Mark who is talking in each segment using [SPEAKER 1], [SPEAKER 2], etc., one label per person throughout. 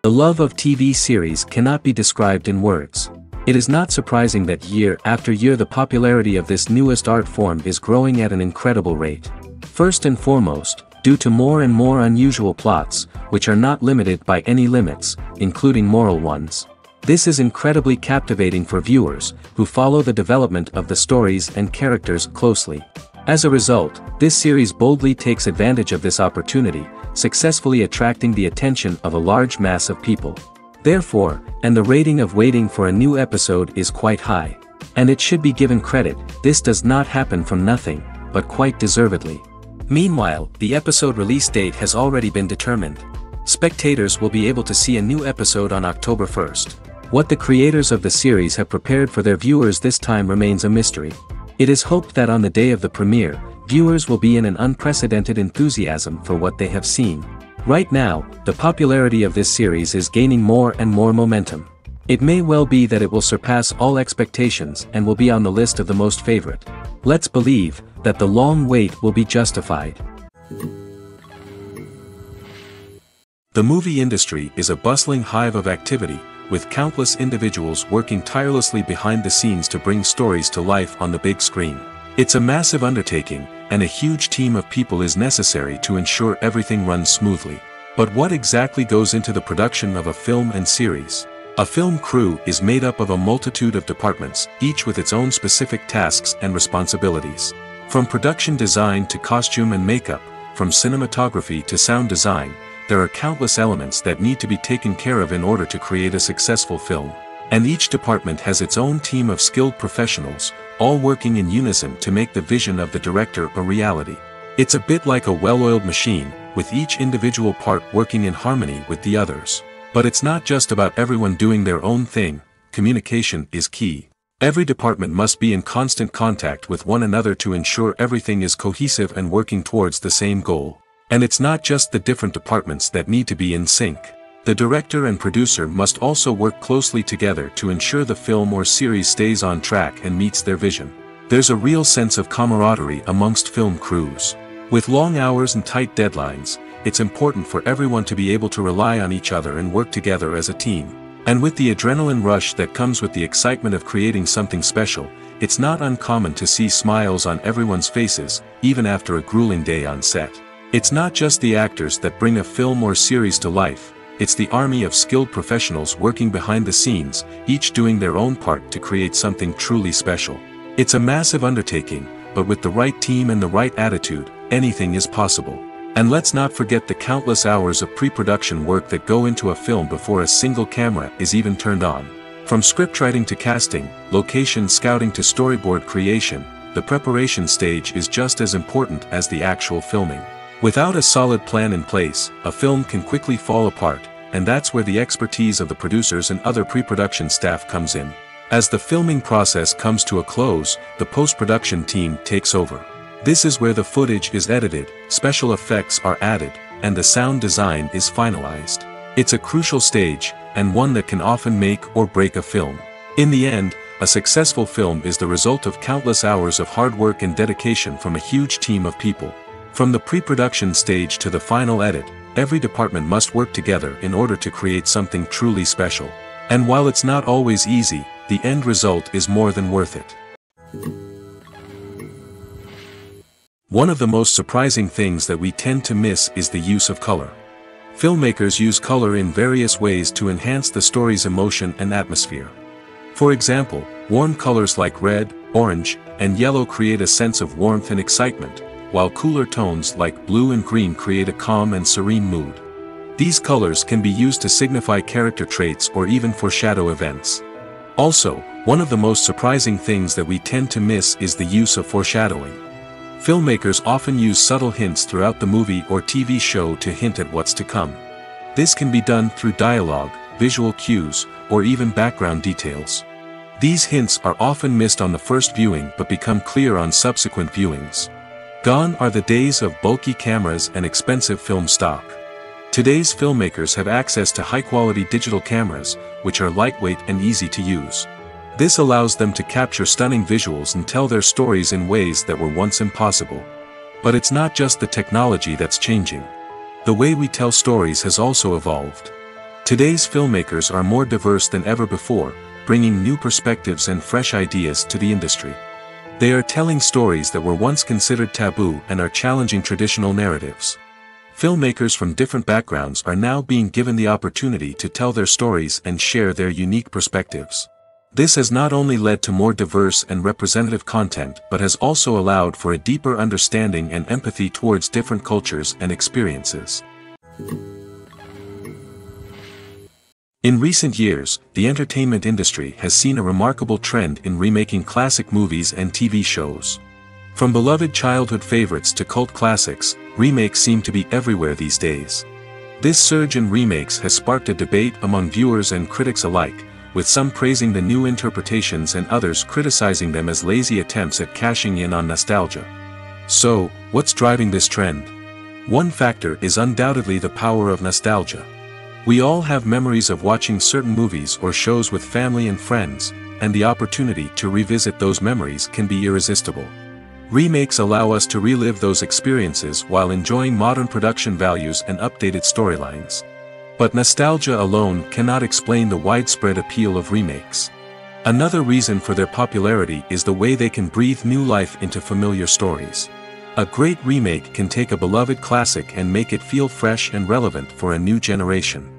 [SPEAKER 1] The love of TV series cannot be described in words. It is not surprising that year after year the popularity of this newest art form is growing at an incredible rate. First and foremost, due to more and more unusual plots, which are not limited by any limits, including moral ones. This is incredibly captivating for viewers, who follow the development of the stories and characters closely. As a result, this series boldly takes advantage of this opportunity, successfully attracting the attention of a large mass of people. Therefore, and the rating of waiting for a new episode is quite high. And it should be given credit, this does not happen from nothing, but quite deservedly. Meanwhile, the episode release date has already been determined. Spectators will be able to see a new episode on October 1st. What the creators of the series have prepared for their viewers this time remains a mystery. It is hoped that on the day of the premiere, viewers will be in an unprecedented enthusiasm for what they have seen. Right now, the popularity of this series is gaining more and more momentum. It may well be that it will surpass all expectations and will be on the list of the most favorite. Let's believe that the long wait will be justified. The movie industry is a bustling hive of activity, with countless individuals working tirelessly behind the scenes to bring stories to life on the big screen. It's a massive undertaking, and a huge team of people is necessary to ensure everything runs smoothly. But what exactly goes into the production of a film and series? A film crew is made up of a multitude of departments, each with its own specific tasks and responsibilities. From production design to costume and makeup, from cinematography to sound design, there are countless elements that need to be taken care of in order to create a successful film. And each department has its own team of skilled professionals, all working in unison to make the vision of the director a reality. It's a bit like a well-oiled machine, with each individual part working in harmony with the others. But it's not just about everyone doing their own thing, communication is key. Every department must be in constant contact with one another to ensure everything is cohesive and working towards the same goal. And it's not just the different departments that need to be in sync. The director and producer must also work closely together to ensure the film or series stays on track and meets their vision. There's a real sense of camaraderie amongst film crews. With long hours and tight deadlines, it's important for everyone to be able to rely on each other and work together as a team. And with the adrenaline rush that comes with the excitement of creating something special, it's not uncommon to see smiles on everyone's faces, even after a grueling day on set. It's not just the actors that bring a film or series to life. It's the army of skilled professionals working behind the scenes, each doing their own part to create something truly special. It's a massive undertaking, but with the right team and the right attitude, anything is possible. And let's not forget the countless hours of pre-production work that go into a film before a single camera is even turned on. From scriptwriting to casting, location scouting to storyboard creation, the preparation stage is just as important as the actual filming. Without a solid plan in place, a film can quickly fall apart, and that's where the expertise of the producers and other pre-production staff comes in. As the filming process comes to a close, the post-production team takes over. This is where the footage is edited, special effects are added, and the sound design is finalized. It's a crucial stage, and one that can often make or break a film. In the end, a successful film is the result of countless hours of hard work and dedication from a huge team of people. From the pre-production stage to the final edit, every department must work together in order to create something truly special. And while it's not always easy, the end result is more than worth it. One of the most surprising things that we tend to miss is the use of color. Filmmakers use color in various ways to enhance the story's emotion and atmosphere. For example, warm colors like red, orange, and yellow create a sense of warmth and excitement, while cooler tones like blue and green create a calm and serene mood. These colors can be used to signify character traits or even foreshadow events. Also, one of the most surprising things that we tend to miss is the use of foreshadowing. Filmmakers often use subtle hints throughout the movie or TV show to hint at what's to come. This can be done through dialogue, visual cues, or even background details. These hints are often missed on the first viewing but become clear on subsequent viewings. Gone are the days of bulky cameras and expensive film stock. Today's filmmakers have access to high-quality digital cameras, which are lightweight and easy to use. This allows them to capture stunning visuals and tell their stories in ways that were once impossible. But it's not just the technology that's changing. The way we tell stories has also evolved. Today's filmmakers are more diverse than ever before, bringing new perspectives and fresh ideas to the industry. They are telling stories that were once considered taboo and are challenging traditional narratives. Filmmakers from different backgrounds are now being given the opportunity to tell their stories and share their unique perspectives. This has not only led to more diverse and representative content but has also allowed for a deeper understanding and empathy towards different cultures and experiences. In recent years, the entertainment industry has seen a remarkable trend in remaking classic movies and TV shows. From beloved childhood favorites to cult classics, remakes seem to be everywhere these days. This surge in remakes has sparked a debate among viewers and critics alike, with some praising the new interpretations and others criticizing them as lazy attempts at cashing in on nostalgia. So, what's driving this trend? One factor is undoubtedly the power of nostalgia. We all have memories of watching certain movies or shows with family and friends, and the opportunity to revisit those memories can be irresistible. Remakes allow us to relive those experiences while enjoying modern production values and updated storylines. But nostalgia alone cannot explain the widespread appeal of remakes. Another reason for their popularity is the way they can breathe new life into familiar stories. A great remake can take a beloved classic and make it feel fresh and relevant for a new generation.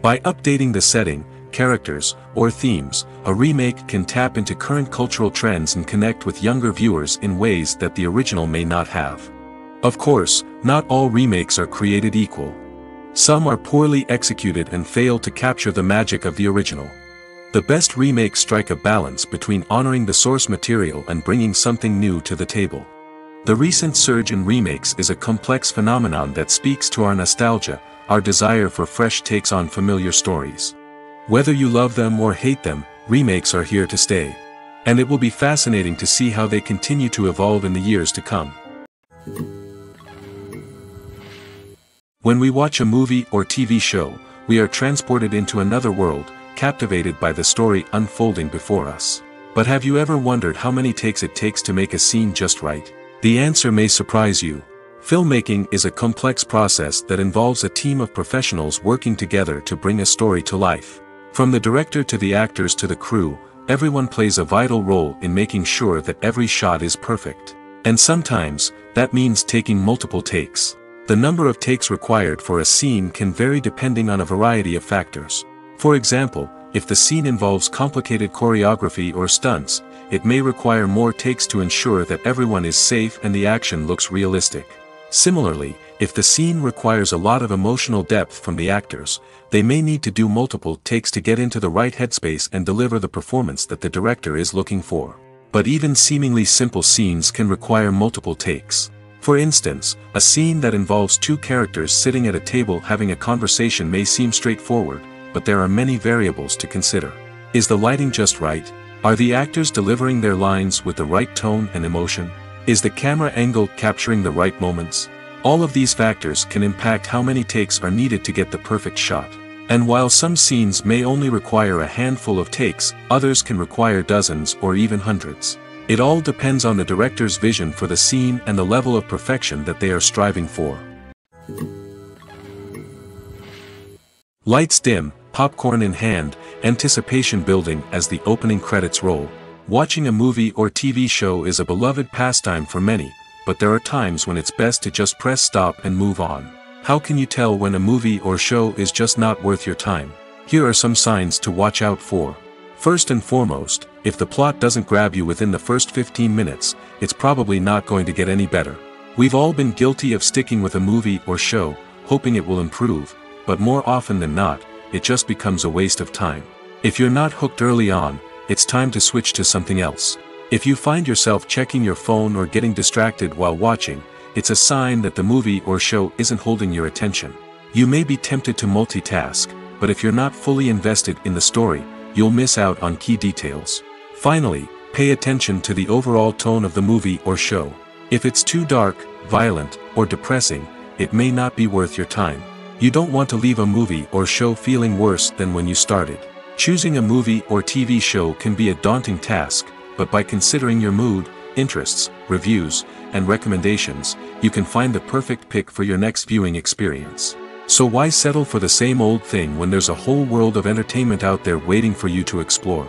[SPEAKER 1] By updating the setting, characters, or themes, a remake can tap into current cultural trends and connect with younger viewers in ways that the original may not have. Of course, not all remakes are created equal. Some are poorly executed and fail to capture the magic of the original. The best remakes strike a balance between honoring the source material and bringing something new to the table. The recent surge in remakes is a complex phenomenon that speaks to our nostalgia, our desire for fresh takes on familiar stories. Whether you love them or hate them, remakes are here to stay. And it will be fascinating to see how they continue to evolve in the years to come. When we watch a movie or TV show, we are transported into another world, captivated by the story unfolding before us. But have you ever wondered how many takes it takes to make a scene just right? The answer may surprise you. Filmmaking is a complex process that involves a team of professionals working together to bring a story to life. From the director to the actors to the crew, everyone plays a vital role in making sure that every shot is perfect. And sometimes, that means taking multiple takes. The number of takes required for a scene can vary depending on a variety of factors. For example, if the scene involves complicated choreography or stunts, it may require more takes to ensure that everyone is safe and the action looks realistic. Similarly, if the scene requires a lot of emotional depth from the actors, they may need to do multiple takes to get into the right headspace and deliver the performance that the director is looking for. But even seemingly simple scenes can require multiple takes. For instance, a scene that involves two characters sitting at a table having a conversation may seem straightforward, but there are many variables to consider. Is the lighting just right? Are the actors delivering their lines with the right tone and emotion? Is the camera angle capturing the right moments? All of these factors can impact how many takes are needed to get the perfect shot. And while some scenes may only require a handful of takes, others can require dozens or even hundreds. It all depends on the director's vision for the scene and the level of perfection that they are striving for. Lights dim, popcorn in hand, anticipation building as the opening credits roll. Watching a movie or TV show is a beloved pastime for many, but there are times when it's best to just press stop and move on. How can you tell when a movie or show is just not worth your time? Here are some signs to watch out for. First and foremost, if the plot doesn't grab you within the first 15 minutes, it's probably not going to get any better. We've all been guilty of sticking with a movie or show, hoping it will improve, but more often than not, it just becomes a waste of time. If you're not hooked early on, it's time to switch to something else. If you find yourself checking your phone or getting distracted while watching, it's a sign that the movie or show isn't holding your attention. You may be tempted to multitask, but if you're not fully invested in the story, you'll miss out on key details. Finally, pay attention to the overall tone of the movie or show. If it's too dark, violent, or depressing, it may not be worth your time. You don't want to leave a movie or show feeling worse than when you started. Choosing a movie or TV show can be a daunting task, but by considering your mood, interests, reviews, and recommendations, you can find the perfect pick for your next viewing experience. So why settle for the same old thing when there's a whole world of entertainment out there waiting for you to explore?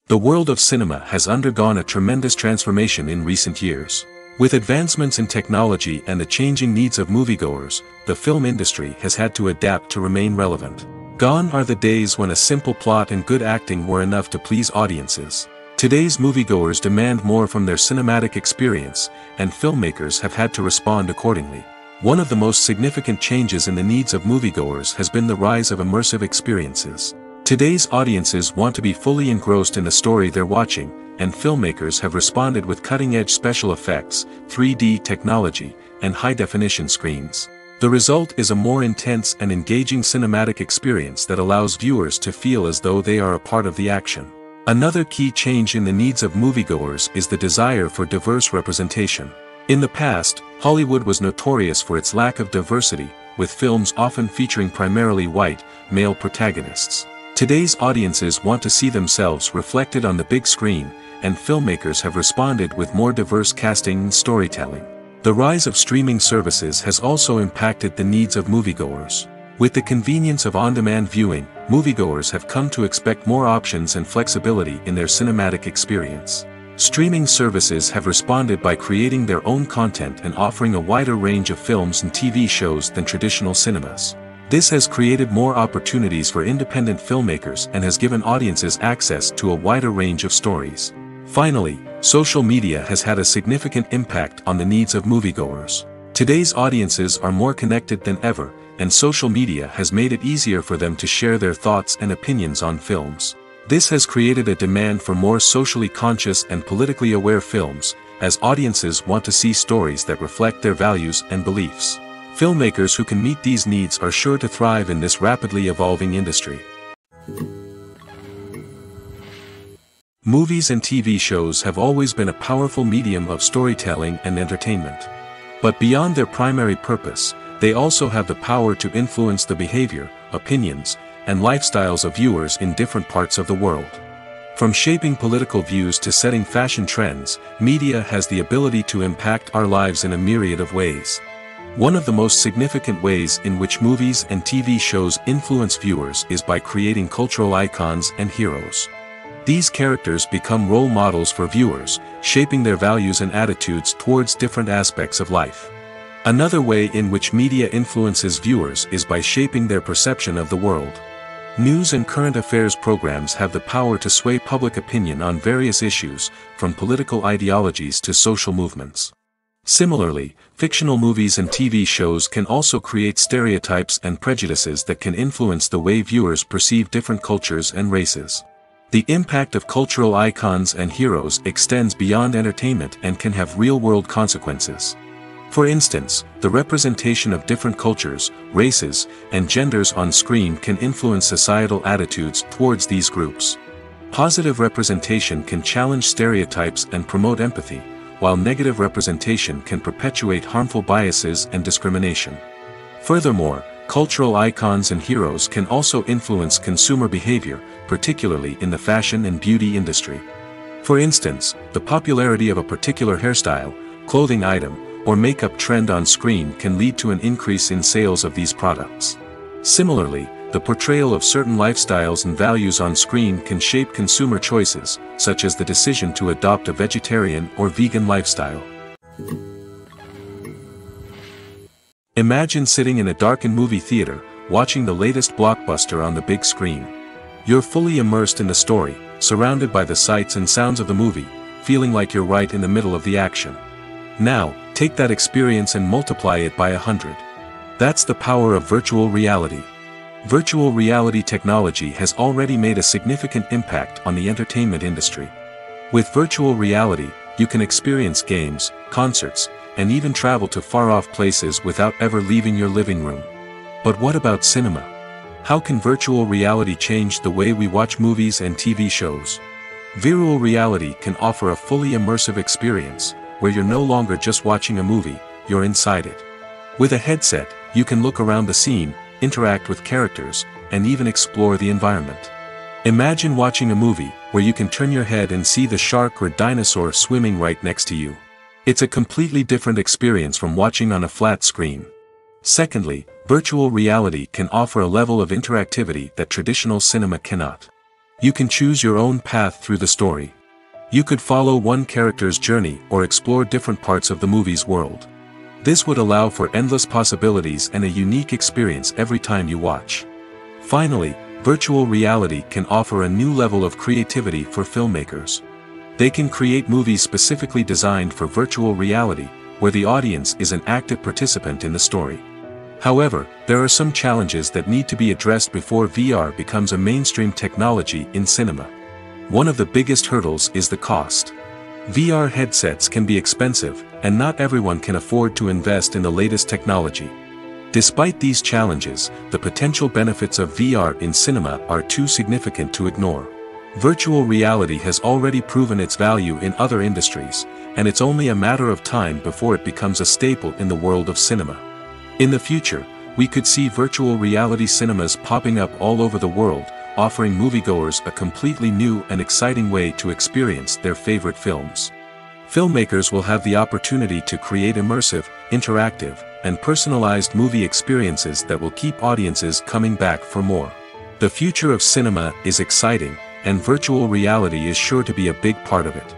[SPEAKER 1] The world of cinema has undergone a tremendous transformation in recent years. With advancements in technology and the changing needs of moviegoers, the film industry has had to adapt to remain relevant. Gone are the days when a simple plot and good acting were enough to please audiences. Today's moviegoers demand more from their cinematic experience, and filmmakers have had to respond accordingly. One of the most significant changes in the needs of moviegoers has been the rise of immersive experiences. Today's audiences want to be fully engrossed in the story they're watching, and filmmakers have responded with cutting-edge special effects, 3D technology, and high-definition screens. The result is a more intense and engaging cinematic experience that allows viewers to feel as though they are a part of the action. Another key change in the needs of moviegoers is the desire for diverse representation. In the past, Hollywood was notorious for its lack of diversity, with films often featuring primarily white, male protagonists. Today's audiences want to see themselves reflected on the big screen, and filmmakers have responded with more diverse casting and storytelling. The rise of streaming services has also impacted the needs of moviegoers. With the convenience of on-demand viewing, moviegoers have come to expect more options and flexibility in their cinematic experience. Streaming services have responded by creating their own content and offering a wider range of films and TV shows than traditional cinemas. This has created more opportunities for independent filmmakers and has given audiences access to a wider range of stories. Finally, social media has had a significant impact on the needs of moviegoers. Today's audiences are more connected than ever, and social media has made it easier for them to share their thoughts and opinions on films. This has created a demand for more socially conscious and politically aware films, as audiences want to see stories that reflect their values and beliefs. Filmmakers who can meet these needs are sure to thrive in this rapidly evolving industry. Movies and TV shows have always been a powerful medium of storytelling and entertainment. But beyond their primary purpose, they also have the power to influence the behavior, opinions, and lifestyles of viewers in different parts of the world. From shaping political views to setting fashion trends, media has the ability to impact our lives in a myriad of ways. One of the most significant ways in which movies and TV shows influence viewers is by creating cultural icons and heroes. These characters become role models for viewers, shaping their values and attitudes towards different aspects of life. Another way in which media influences viewers is by shaping their perception of the world. News and current affairs programs have the power to sway public opinion on various issues, from political ideologies to social movements. Similarly, fictional movies and TV shows can also create stereotypes and prejudices that can influence the way viewers perceive different cultures and races. The impact of cultural icons and heroes extends beyond entertainment and can have real-world consequences. For instance, the representation of different cultures, races, and genders on screen can influence societal attitudes towards these groups. Positive representation can challenge stereotypes and promote empathy, while negative representation can perpetuate harmful biases and discrimination. Furthermore, cultural icons and heroes can also influence consumer behavior, particularly in the fashion and beauty industry. For instance, the popularity of a particular hairstyle, clothing item, or makeup trend on screen can lead to an increase in sales of these products. Similarly, the portrayal of certain lifestyles and values on screen can shape consumer choices, such as the decision to adopt a vegetarian or vegan lifestyle. Imagine sitting in a darkened movie theater, watching the latest blockbuster on the big screen. You're fully immersed in the story, surrounded by the sights and sounds of the movie, feeling like you're right in the middle of the action. Now, take that experience and multiply it by 100. That's the power of virtual reality. Virtual reality technology has already made a significant impact on the entertainment industry. With virtual reality, you can experience games, concerts, and even travel to far-off places without ever leaving your living room. But what about cinema? How can virtual reality change the way we watch movies and TV shows? Virtual reality can offer a fully immersive experience, where you're no longer just watching a movie, you're inside it. With a headset, you can look around the scene, interact with characters, and even explore the environment. Imagine watching a movie where you can turn your head and see the shark or dinosaur swimming right next to you. It's a completely different experience from watching on a flat screen. Secondly, virtual reality can offer a level of interactivity that traditional cinema cannot. You can choose your own path through the story. You could follow one character's journey or explore different parts of the movie's world. This would allow for endless possibilities and a unique experience every time you watch. Finally, virtual reality can offer a new level of creativity for filmmakers. They can create movies specifically designed for virtual reality, where the audience is an active participant in the story. However, there are some challenges that need to be addressed before VR becomes a mainstream technology in cinema. One of the biggest hurdles is the cost. VR headsets can be expensive, and not everyone can afford to invest in the latest technology. Despite these challenges, the potential benefits of VR in cinema are too significant to ignore. Virtual reality has already proven its value in other industries, and it's only a matter of time before it becomes a staple in the world of cinema. In the future, we could see virtual reality cinemas popping up all over the world, offering moviegoers a completely new and exciting way to experience their favorite films. Filmmakers will have the opportunity to create immersive, interactive, and personalized movie experiences that will keep audiences coming back for more. The future of cinema is exciting, and virtual reality is sure to be a big part of it.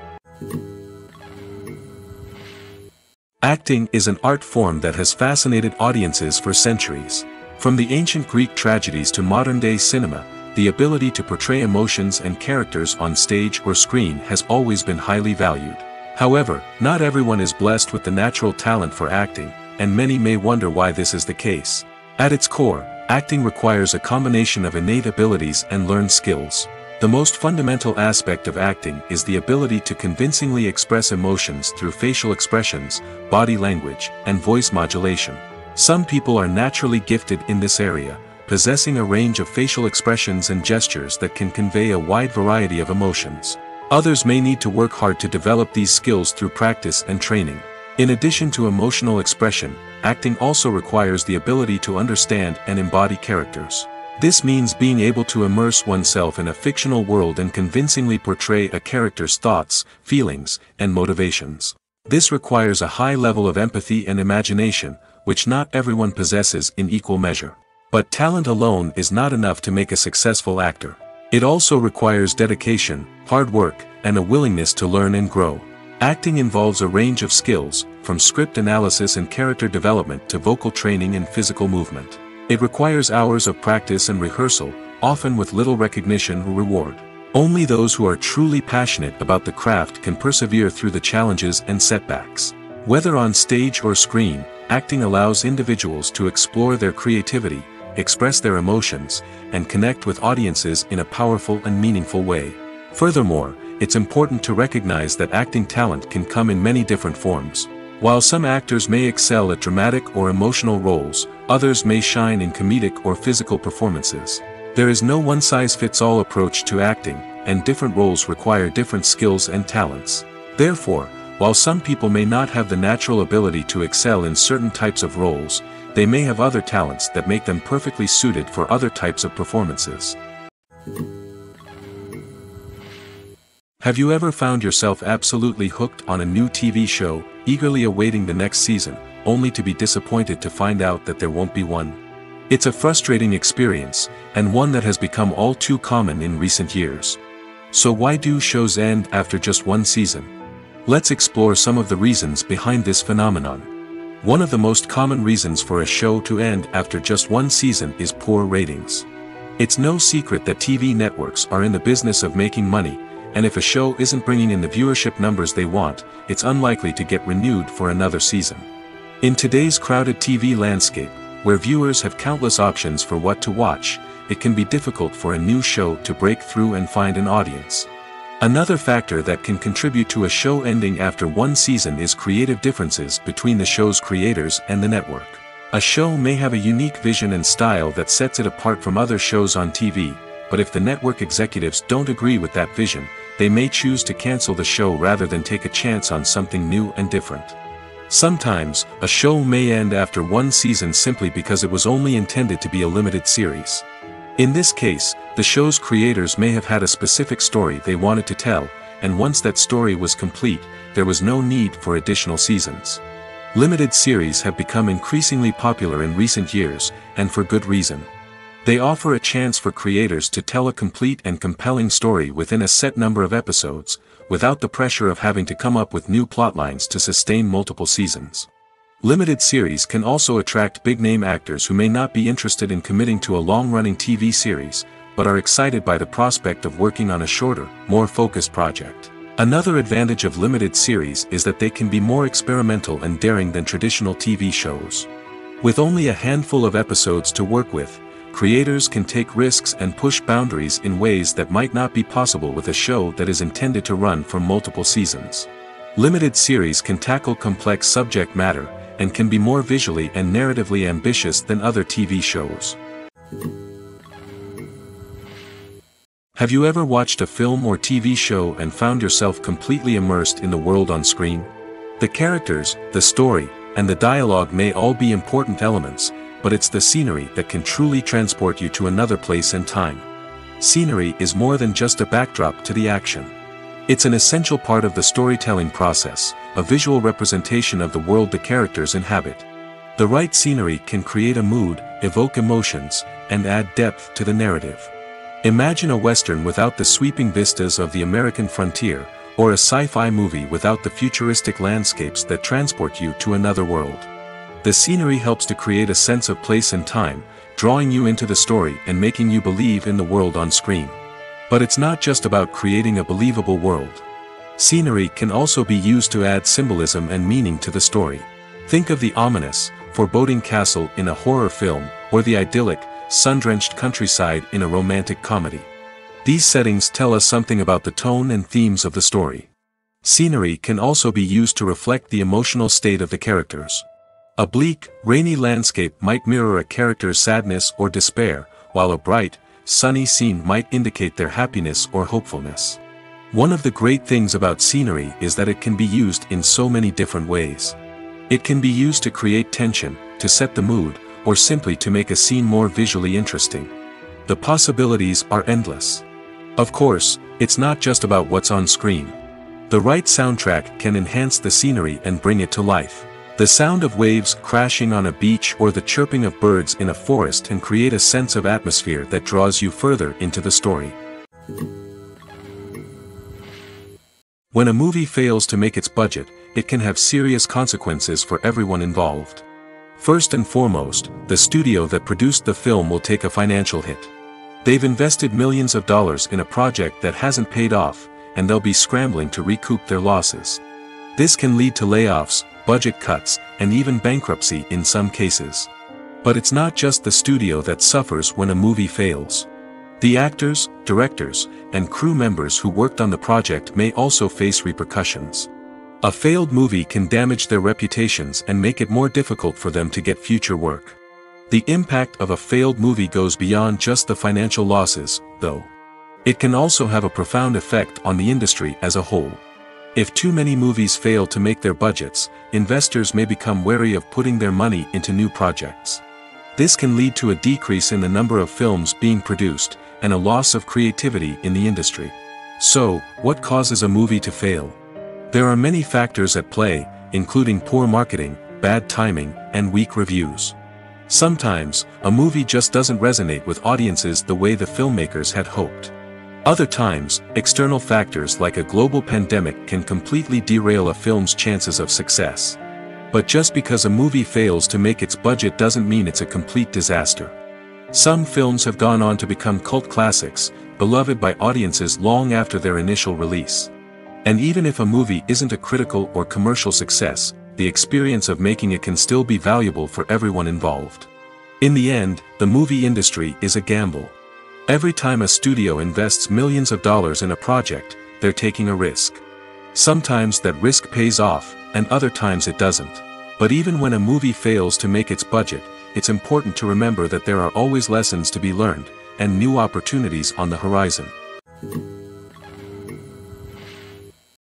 [SPEAKER 1] Acting is an art form that has fascinated audiences for centuries. From the ancient Greek tragedies to modern-day cinema, the ability to portray emotions and characters on stage or screen has always been highly valued. However, not everyone is blessed with the natural talent for acting, and many may wonder why this is the case. At its core, acting requires a combination of innate abilities and learned skills. The most fundamental aspect of acting is the ability to convincingly express emotions through facial expressions, body language, and voice modulation. Some people are naturally gifted in this area, possessing a range of facial expressions and gestures that can convey a wide variety of emotions. Others may need to work hard to develop these skills through practice and training. In addition to emotional expression, acting also requires the ability to understand and embody characters. This means being able to immerse oneself in a fictional world and convincingly portray a character's thoughts, feelings, and motivations. This requires a high level of empathy and imagination, which not everyone possesses in equal measure. But talent alone is not enough to make a successful actor. It also requires dedication, hard work, and a willingness to learn and grow. Acting involves a range of skills, from script analysis and character development to vocal training and physical movement. It requires hours of practice and rehearsal, often with little recognition or reward. Only those who are truly passionate about the craft can persevere through the challenges and setbacks. Whether on stage or screen, acting allows individuals to explore their creativity, express their emotions, and connect with audiences in a powerful and meaningful way. Furthermore, it's important to recognize that acting talent can come in many different forms. While some actors may excel at dramatic or emotional roles, others may shine in comedic or physical performances. There is no one-size-fits-all approach to acting, and different roles require different skills and talents. Therefore, while some people may not have the natural ability to excel in certain types of roles, they may have other talents that make them perfectly suited for other types of performances. Have you ever found yourself absolutely hooked on a new TV show, eagerly awaiting the next season, only to be disappointed to find out that there won't be one? It's a frustrating experience, and one that has become all too common in recent years. So why do shows end after just one season? Let's explore some of the reasons behind this phenomenon. One of the most common reasons for a show to end after just one season is poor ratings. It's no secret that TV networks are in the business of making money, and if a show isn't bringing in the viewership numbers they want, it's unlikely to get renewed for another season. In today's crowded TV landscape, where viewers have countless options for what to watch, it can be difficult for a new show to break through and find an audience. Another factor that can contribute to a show ending after one season is creative differences between the show's creators and the network. A show may have a unique vision and style that sets it apart from other shows on TV, but if the network executives don't agree with that vision, they may choose to cancel the show rather than take a chance on something new and different. Sometimes, a show may end after one season simply because it was only intended to be a limited series. In this case, the show's creators may have had a specific story they wanted to tell, and once that story was complete, there was no need for additional seasons. Limited series have become increasingly popular in recent years, and for good reason. They offer a chance for creators to tell a complete and compelling story within a set number of episodes, without the pressure of having to come up with new plotlines to sustain multiple seasons. Limited series can also attract big-name actors who may not be interested in committing to a long-running TV series, but are excited by the prospect of working on a shorter, more focused project. Another advantage of limited series is that they can be more experimental and daring than traditional TV shows. With only a handful of episodes to work with, creators can take risks and push boundaries in ways that might not be possible with a show that is intended to run for multiple seasons. Limited series can tackle complex subject matter, and can be more visually and narratively ambitious than other TV shows. Have you ever watched a film or TV show and found yourself completely immersed in the world on screen? The characters, the story, and the dialogue may all be important elements, but it's the scenery that can truly transport you to another place and time. Scenery is more than just a backdrop to the action. It's an essential part of the storytelling process, a visual representation of the world the characters inhabit. The right scenery can create a mood, evoke emotions, and add depth to the narrative. Imagine a Western without the sweeping vistas of the American frontier, or a sci-fi movie without the futuristic landscapes that transport you to another world. The scenery helps to create a sense of place and time, drawing you into the story and making you believe in the world on screen. But it's not just about creating a believable world. Scenery can also be used to add symbolism and meaning to the story. Think of the ominous, foreboding castle in a horror film, or the idyllic, sun-drenched countryside in a romantic comedy. These settings tell us something about the tone and themes of the story. Scenery can also be used to reflect the emotional state of the characters. A bleak, rainy landscape might mirror a character's sadness or despair, while a bright, sunny scene might indicate their happiness or hopefulness. One of the great things about scenery is that it can be used in so many different ways. It can be used to create tension, to set the mood, or simply to make a scene more visually interesting. The possibilities are endless. Of course, it's not just about what's on screen. The right soundtrack can enhance the scenery and bring it to life. The sound of waves crashing on a beach or the chirping of birds in a forest can create a sense of atmosphere that draws you further into the story. When a movie fails to make its budget, it can have serious consequences for everyone involved. First and foremost, the studio that produced the film will take a financial hit. They've invested millions of dollars in a project that hasn't paid off, and they'll be scrambling to recoup their losses. This can lead to layoffs, budget cuts, and even bankruptcy in some cases. But it's not just the studio that suffers when a movie fails. The actors, directors, and crew members who worked on the project may also face repercussions. A failed movie can damage their reputations and make it more difficult for them to get future work. The impact of a failed movie goes beyond just the financial losses, though. It can also have a profound effect on the industry as a whole. If too many movies fail to make their budgets, investors may become wary of putting their money into new projects. This can lead to a decrease in the number of films being produced, and a loss of creativity in the industry. So, what causes a movie to fail? There are many factors at play, including poor marketing, bad timing, and weak reviews. Sometimes, a movie just doesn't resonate with audiences the way the filmmakers had hoped. Other times, external factors like a global pandemic can completely derail a film's chances of success. But just because a movie fails to make its budget doesn't mean it's a complete disaster. Some films have gone on to become cult classics, beloved by audiences long after their initial release. And even if a movie isn't a critical or commercial success, the experience of making it can still be valuable for everyone involved. In the end, the movie industry is a gamble. Every time a studio invests millions of dollars in a project, they're taking a risk. Sometimes that risk pays off, and other times it doesn't. But even when a movie fails to make its budget, it's important to remember that there are always lessons to be learned, and new opportunities on the horizon.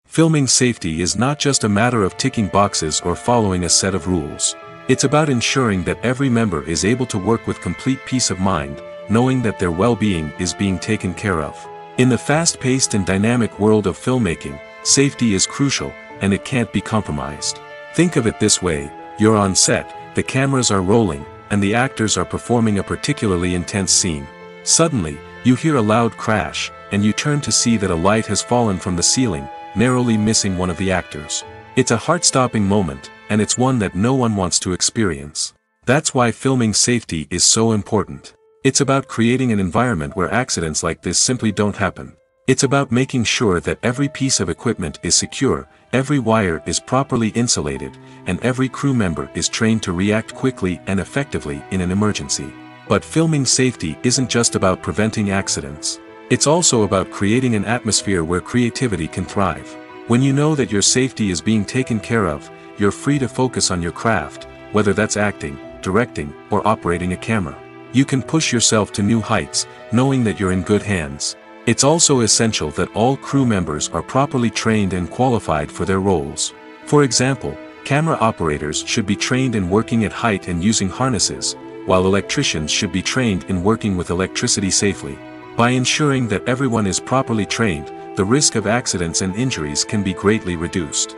[SPEAKER 1] Filming safety is not just a matter of ticking boxes or following a set of rules. It's about ensuring that every member is able to work with complete peace of mind, knowing that their well-being is being taken care of. In the fast-paced and dynamic world of filmmaking, safety is crucial, and it can't be compromised. Think of it this way: you're on set, the cameras are rolling, and the actors are performing a particularly intense scene. Suddenly, you hear a loud crash, and you turn to see that a light has fallen from the ceiling, narrowly missing one of the actors. It's a heart-stopping moment, and it's one that no one wants to experience. That's why filming safety is so important. It's about creating an environment where accidents like this simply don't happen. It's about making sure that every piece of equipment is secure, every wire is properly insulated, and every crew member is trained to react quickly and effectively in an emergency. But filming safety isn't just about preventing accidents. It's also about creating an atmosphere where creativity can thrive. When you know that your safety is being taken care of, you're free to focus on your craft, whether that's acting, directing, or operating a camera. You can push yourself to new heights, knowing that you're in good hands. It's also essential that all crew members are properly trained and qualified for their roles. For example, camera operators should be trained in working at height and using harnesses, while electricians should be trained in working with electricity safely. By ensuring that everyone is properly trained, the risk of accidents and injuries can be greatly reduced.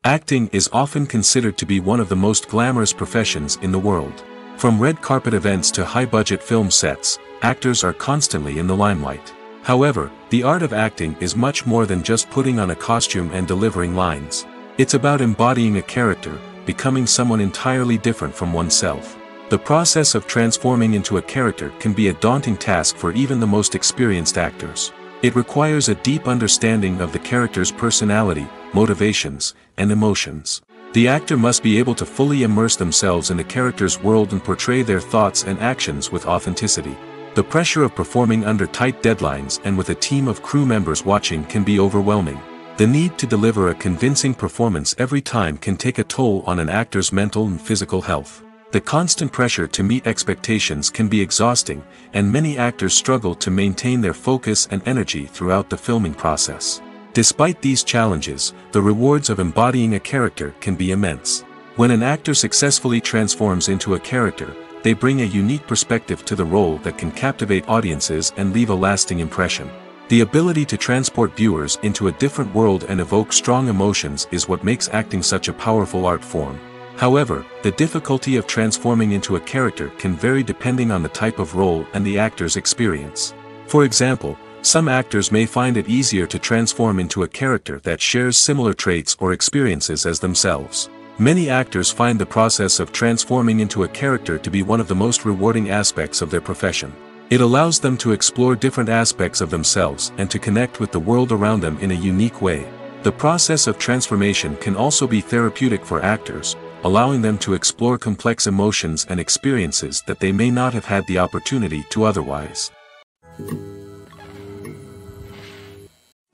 [SPEAKER 1] Acting is often considered to be one of the most glamorous professions in the world. From red carpet events to high-budget film sets, actors are constantly in the limelight. However, the art of acting is much more than just putting on a costume and delivering lines. It's about embodying a character, becoming someone entirely different from oneself. The process of transforming into a character can be a daunting task for even the most experienced actors. It requires a deep understanding of the character's personality, motivations, and emotions. The actor must be able to fully immerse themselves in the character's world and portray their thoughts and actions with authenticity. The pressure of performing under tight deadlines and with a team of crew members watching can be overwhelming. The need to deliver a convincing performance every time can take a toll on an actor's mental and physical health. The constant pressure to meet expectations can be exhausting, and many actors struggle to maintain their focus and energy throughout the filming process. Despite these challenges, the rewards of embodying a character can be immense. When an actor successfully transforms into a character, they bring a unique perspective to the role that can captivate audiences and leave a lasting impression. The ability to transport viewers into a different world and evoke strong emotions is what makes acting such a powerful art form. However, the difficulty of transforming into a character can vary depending on the type of role and the actor's experience. For example, some actors may find it easier to transform into a character that shares similar traits or experiences as themselves. Many actors find the process of transforming into a character to be one of the most rewarding aspects of their profession. It allows them to explore different aspects of themselves and to connect with the world around them in a unique way. The process of transformation can also be therapeutic for actors, allowing them to explore complex emotions and experiences that they may not have had the opportunity to otherwise.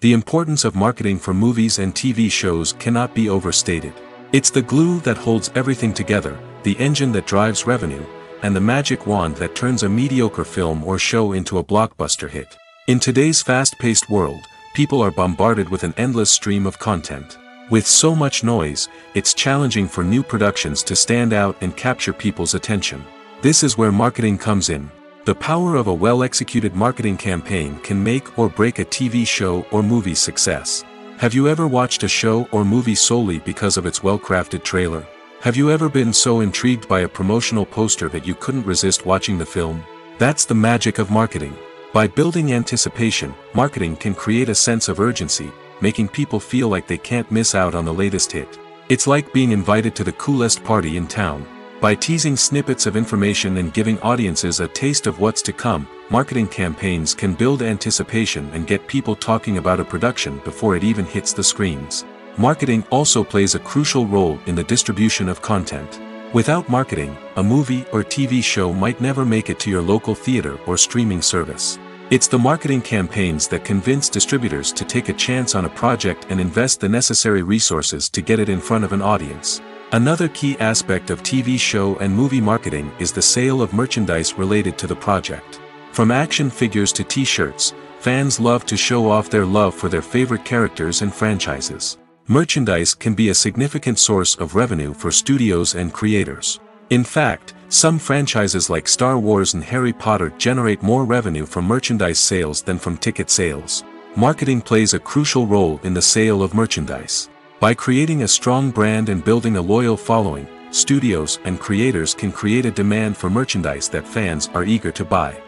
[SPEAKER 1] The importance of marketing for movies and TV shows cannot be overstated. It's the glue that holds everything together, the engine that drives revenue, and the magic wand that turns a mediocre film or show into a blockbuster hit. In today's fast-paced world, people are bombarded with an endless stream of content. With so much noise, it's challenging for new productions to stand out and capture people's attention. This is where marketing comes in. The power of a well-executed marketing campaign can make or break a TV show or movie's success. Have you ever watched a show or movie solely because of its well-crafted trailer? Have you ever been so intrigued by a promotional poster that you couldn't resist watching the film? That's the magic of marketing. By building anticipation, marketing can create a sense of urgency, making people feel like they can't miss out on the latest hit. It's like being invited to the coolest party in town. By teasing snippets of information and giving audiences a taste of what's to come, marketing campaigns can build anticipation and get people talking about a production before it even hits the screens. Marketing also plays a crucial role in the distribution of content. Without marketing, a movie or TV show might never make it to your local theater or streaming service. It's the marketing campaigns that convince distributors to take a chance on a project and invest the necessary resources to get it in front of an audience. Another key aspect of TV show and movie marketing is the sale of merchandise related to the project. From action figures to t-shirts, fans love to show off their love for their favorite characters and franchises. Merchandise can be a significant source of revenue for studios and creators. In fact, Some franchises like Star Wars and Harry Potter generate more revenue from merchandise sales than from ticket sales. Marketing plays a crucial role in the sale of merchandise. By creating a strong brand and building a loyal following, studios and creators can create a demand for merchandise that fans are eager to buy.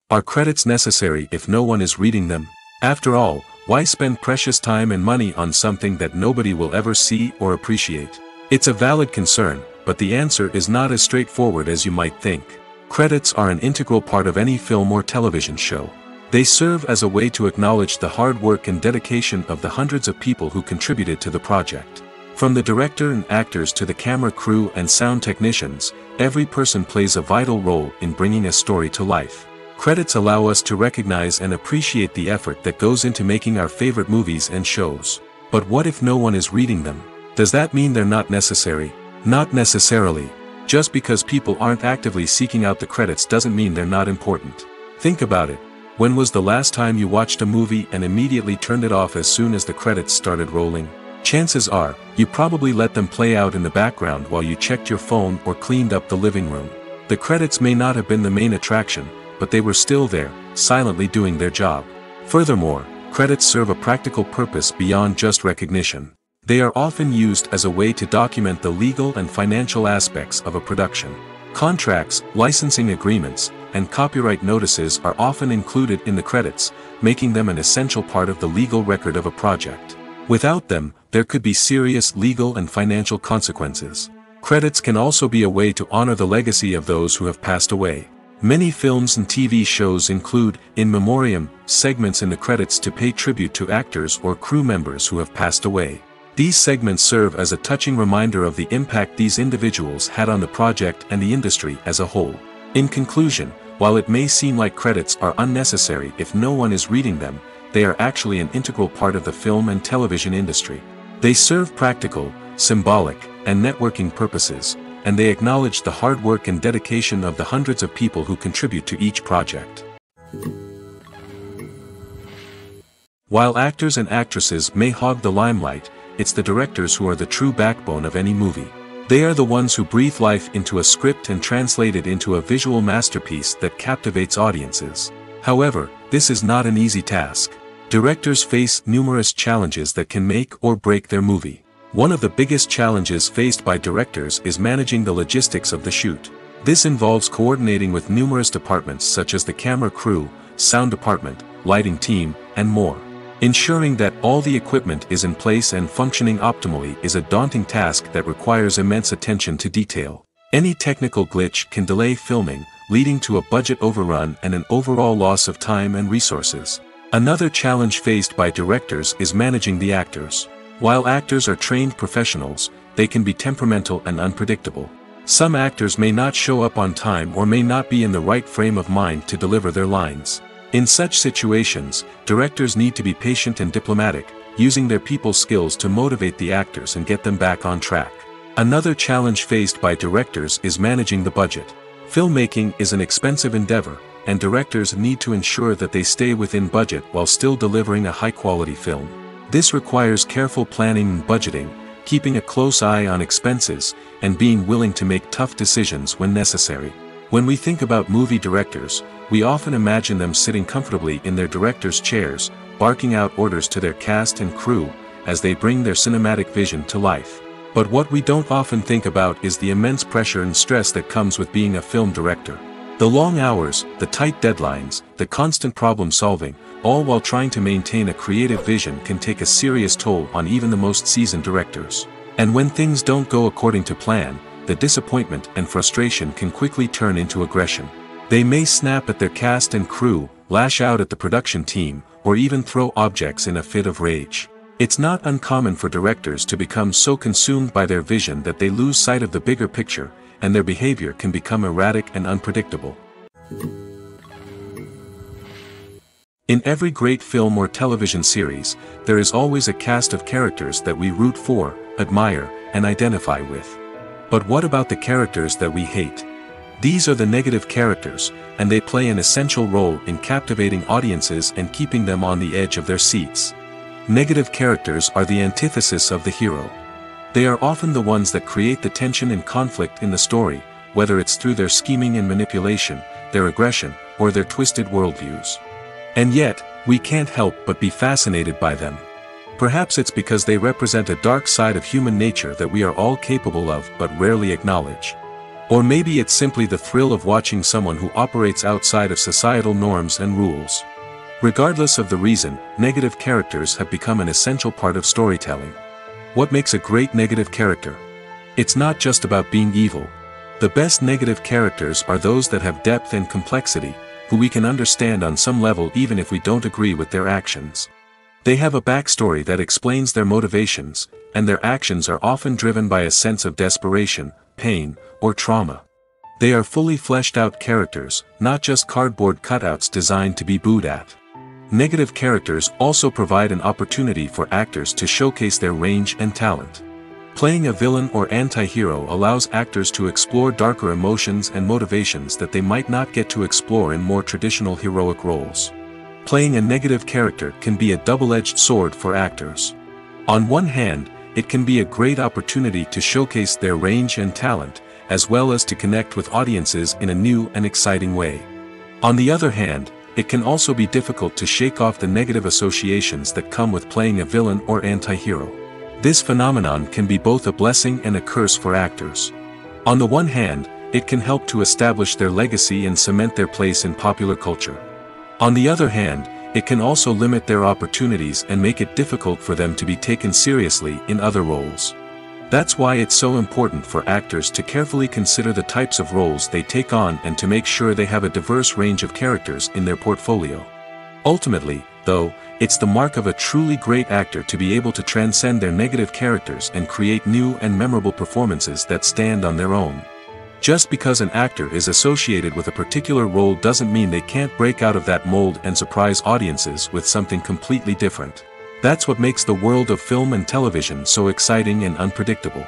[SPEAKER 1] Are credits necessary if no one is reading them? After all, why spend precious time and money on something that nobody will ever see or appreciate? It's a valid concern, but the answer is not as straightforward as you might think. Credits are an integral part of any film or television show. They serve as a way to acknowledge the hard work and dedication of the hundreds of people who contributed to the project. From the director and actors to the camera crew and sound technicians, every person plays a vital role in bringing a story to life. Credits allow us to recognize and appreciate the effort that goes into making our favorite movies and shows. But what if no one is reading them? Does that mean they're not necessary? Not necessarily. Just because people aren't actively seeking out the credits doesn't mean they're not important. Think about it. When was the last time you watched a movie and immediately turned it off as soon as the credits started rolling? Chances are, you probably let them play out in the background while you checked your phone or cleaned up the living room. The credits may not have been the main attraction, but they were still there, silently doing their job. Furthermore, credits serve a practical purpose beyond just recognition. They are often used as a way to document the legal and financial aspects of a production. Contracts, licensing agreements, and copyright notices are often included in the credits, making them an essential part of the legal record of a project. Without them, there could be serious legal and financial consequences. Credits can also be a way to honor the legacy of those who have passed away. Many films and TV shows include, in memoriam, segments in the credits to pay tribute to actors or crew members who have passed away. These segments serve as a touching reminder of the impact these individuals had on the project and the industry as a whole. In conclusion, while it may seem like credits are unnecessary if no one is reading them, they are actually an integral part of the film and television industry. They serve practical, symbolic, and networking purposes, and they acknowledge the hard work and dedication of the hundreds of people who contribute to each project. While actors and actresses may hog the limelight, it's the directors who are the true backbone of any movie. They are the ones who breathe life into a script and translate it into a visual masterpiece that captivates audiences. However, this is not an easy task. Directors face numerous challenges that can make or break their movie. One of the biggest challenges faced by directors is managing the logistics of the shoot. This involves coordinating with numerous departments such as the camera crew, sound department, lighting team, and more. Ensuring that all the equipment is in place and functioning optimally is a daunting task that requires immense attention to detail. Any technical glitch can delay filming, leading to a budget overrun and an overall loss of time and resources. Another challenge faced by directors is managing the actors. While actors are trained professionals, they can be temperamental and unpredictable. Some actors may not show up on time or may not be in the right frame of mind to deliver their lines. In such situations, directors need to be patient and diplomatic, using their people skills to motivate the actors and get them back on track. Another challenge faced by directors is managing the budget. Filmmaking is an expensive endeavor, and directors need to ensure that they stay within budget while still delivering a high-quality film. This requires careful planning and budgeting, keeping a close eye on expenses, and being willing to make tough decisions when necessary. When we think about movie directors, we often imagine them sitting comfortably in their director's chairs, barking out orders to their cast and crew, as they bring their cinematic vision to life. But what we don't often think about is the immense pressure and stress that comes with being a film director. The long hours, the tight deadlines, the constant problem solving, all while trying to maintain a creative vision can take a serious toll on even the most seasoned directors. And when things don't go according to plan, the disappointment and frustration can quickly turn into aggression. They may snap at their cast and crew, lash out at the production team, or even throw objects in a fit of rage. It's not uncommon for directors to become so consumed by their vision that they lose sight of the bigger picture, and their behavior can become erratic and unpredictable. In every great film or television series, there is always a cast of characters that we root for, admire, and identify with. But what about the characters that we hate? These are the negative characters, and they play an essential role in captivating audiences and keeping them on the edge of their seats. Negative characters are the antithesis of the hero. They are often the ones that create the tension and conflict in the story, whether it's through their scheming and manipulation, their aggression, or their twisted worldviews. And yet, we can't help but be fascinated by them. Perhaps it's because they represent a dark side of human nature that we are all capable of but rarely acknowledge. Or maybe it's simply the thrill of watching someone who operates outside of societal norms and rules. Regardless of the reason, negative characters have become an essential part of storytelling. What makes a great negative character? It's not just about being evil. The best negative characters are those that have depth and complexity, who we can understand on some level even if we don't agree with their actions. They have a backstory that explains their motivations, and their actions are often driven by a sense of desperation, pain, or trauma. They are fully fleshed out characters, not just cardboard cutouts designed to be booed at. Negative characters also provide an opportunity for actors to showcase their range and talent. Playing a villain or anti-hero allows actors to explore darker emotions and motivations that they might not get to explore in more traditional heroic roles. Playing a negative character can be a double-edged sword for actors. On one hand, it can be a great opportunity to showcase their range and talent, as well as to connect with audiences in a new and exciting way. On the other hand, it can also be difficult to shake off the negative associations that come with playing a villain or anti-hero. This phenomenon can be both a blessing and a curse for actors. On the one hand, it can help to establish their legacy and cement their place in popular culture. On the other hand, it can also limit their opportunities and make it difficult for them to be taken seriously in other roles. That's why it's so important for actors to carefully consider the types of roles they take on and to make sure they have a diverse range of characters in their portfolio. Ultimately, though, it's the mark of a truly great actor to be able to transcend their negative characters and create new and memorable performances that stand on their own. Just because an actor is associated with a particular role doesn't mean they can't break out of that mold and surprise audiences with something completely different. That's what makes the world of film and television so exciting and unpredictable.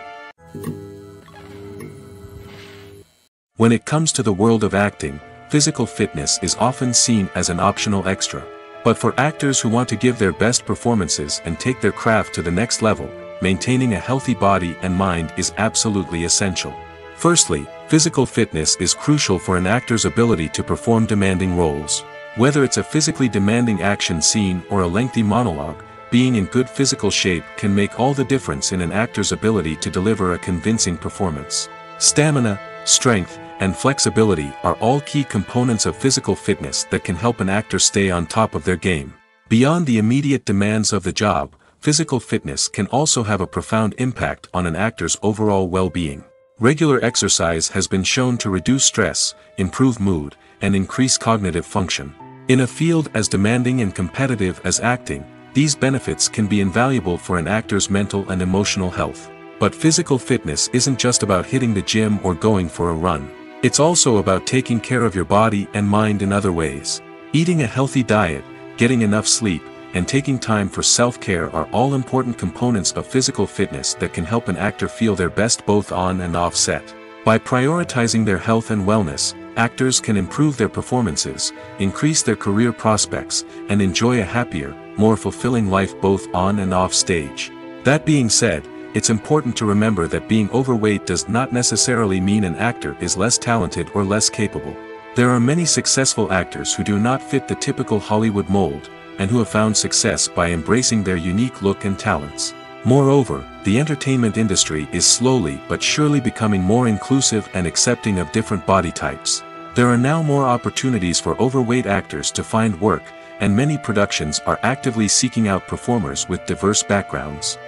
[SPEAKER 1] When it comes to the world of acting, physical fitness is often seen as an optional extra. But for actors who want to give their best performances and take their craft to the next level, maintaining a healthy body and mind is absolutely essential. Firstly, physical fitness is crucial for an actor's ability to perform demanding roles. Whether it's a physically demanding action scene or a lengthy monologue, being in good physical shape can make all the difference in an actor's ability to deliver a convincing performance. Stamina, strength, and flexibility are all key components of physical fitness that can help an actor stay on top of their game. Beyond the immediate demands of the job, physical fitness can also have a profound impact on an actor's overall well-being. Regular exercise has been shown to reduce stress, improve mood, and increase cognitive function. In a field as demanding and competitive as acting, these benefits can be invaluable for an actor's mental and emotional health. But physical fitness isn't just about hitting the gym or going for a run. It's also about taking care of your body and mind in other ways. Eating a healthy diet, getting enough sleep, and taking time for self-care are all important components of physical fitness that can help an actor feel their best both on and off set. By prioritizing their health and wellness, actors can improve their performances, increase their career prospects, and enjoy a happier, more fulfilling life both on and off stage. That being said, it's important to remember that being overweight does not necessarily mean an actor is less talented or less capable. There are many successful actors who do not fit the typical Hollywood mold, and who have found success by embracing their unique look and talents. Moreover, the entertainment industry is slowly but surely becoming more inclusive and accepting of different body types. There are now more opportunities for overweight actors to find work, and many productions are actively seeking out performers with diverse backgrounds.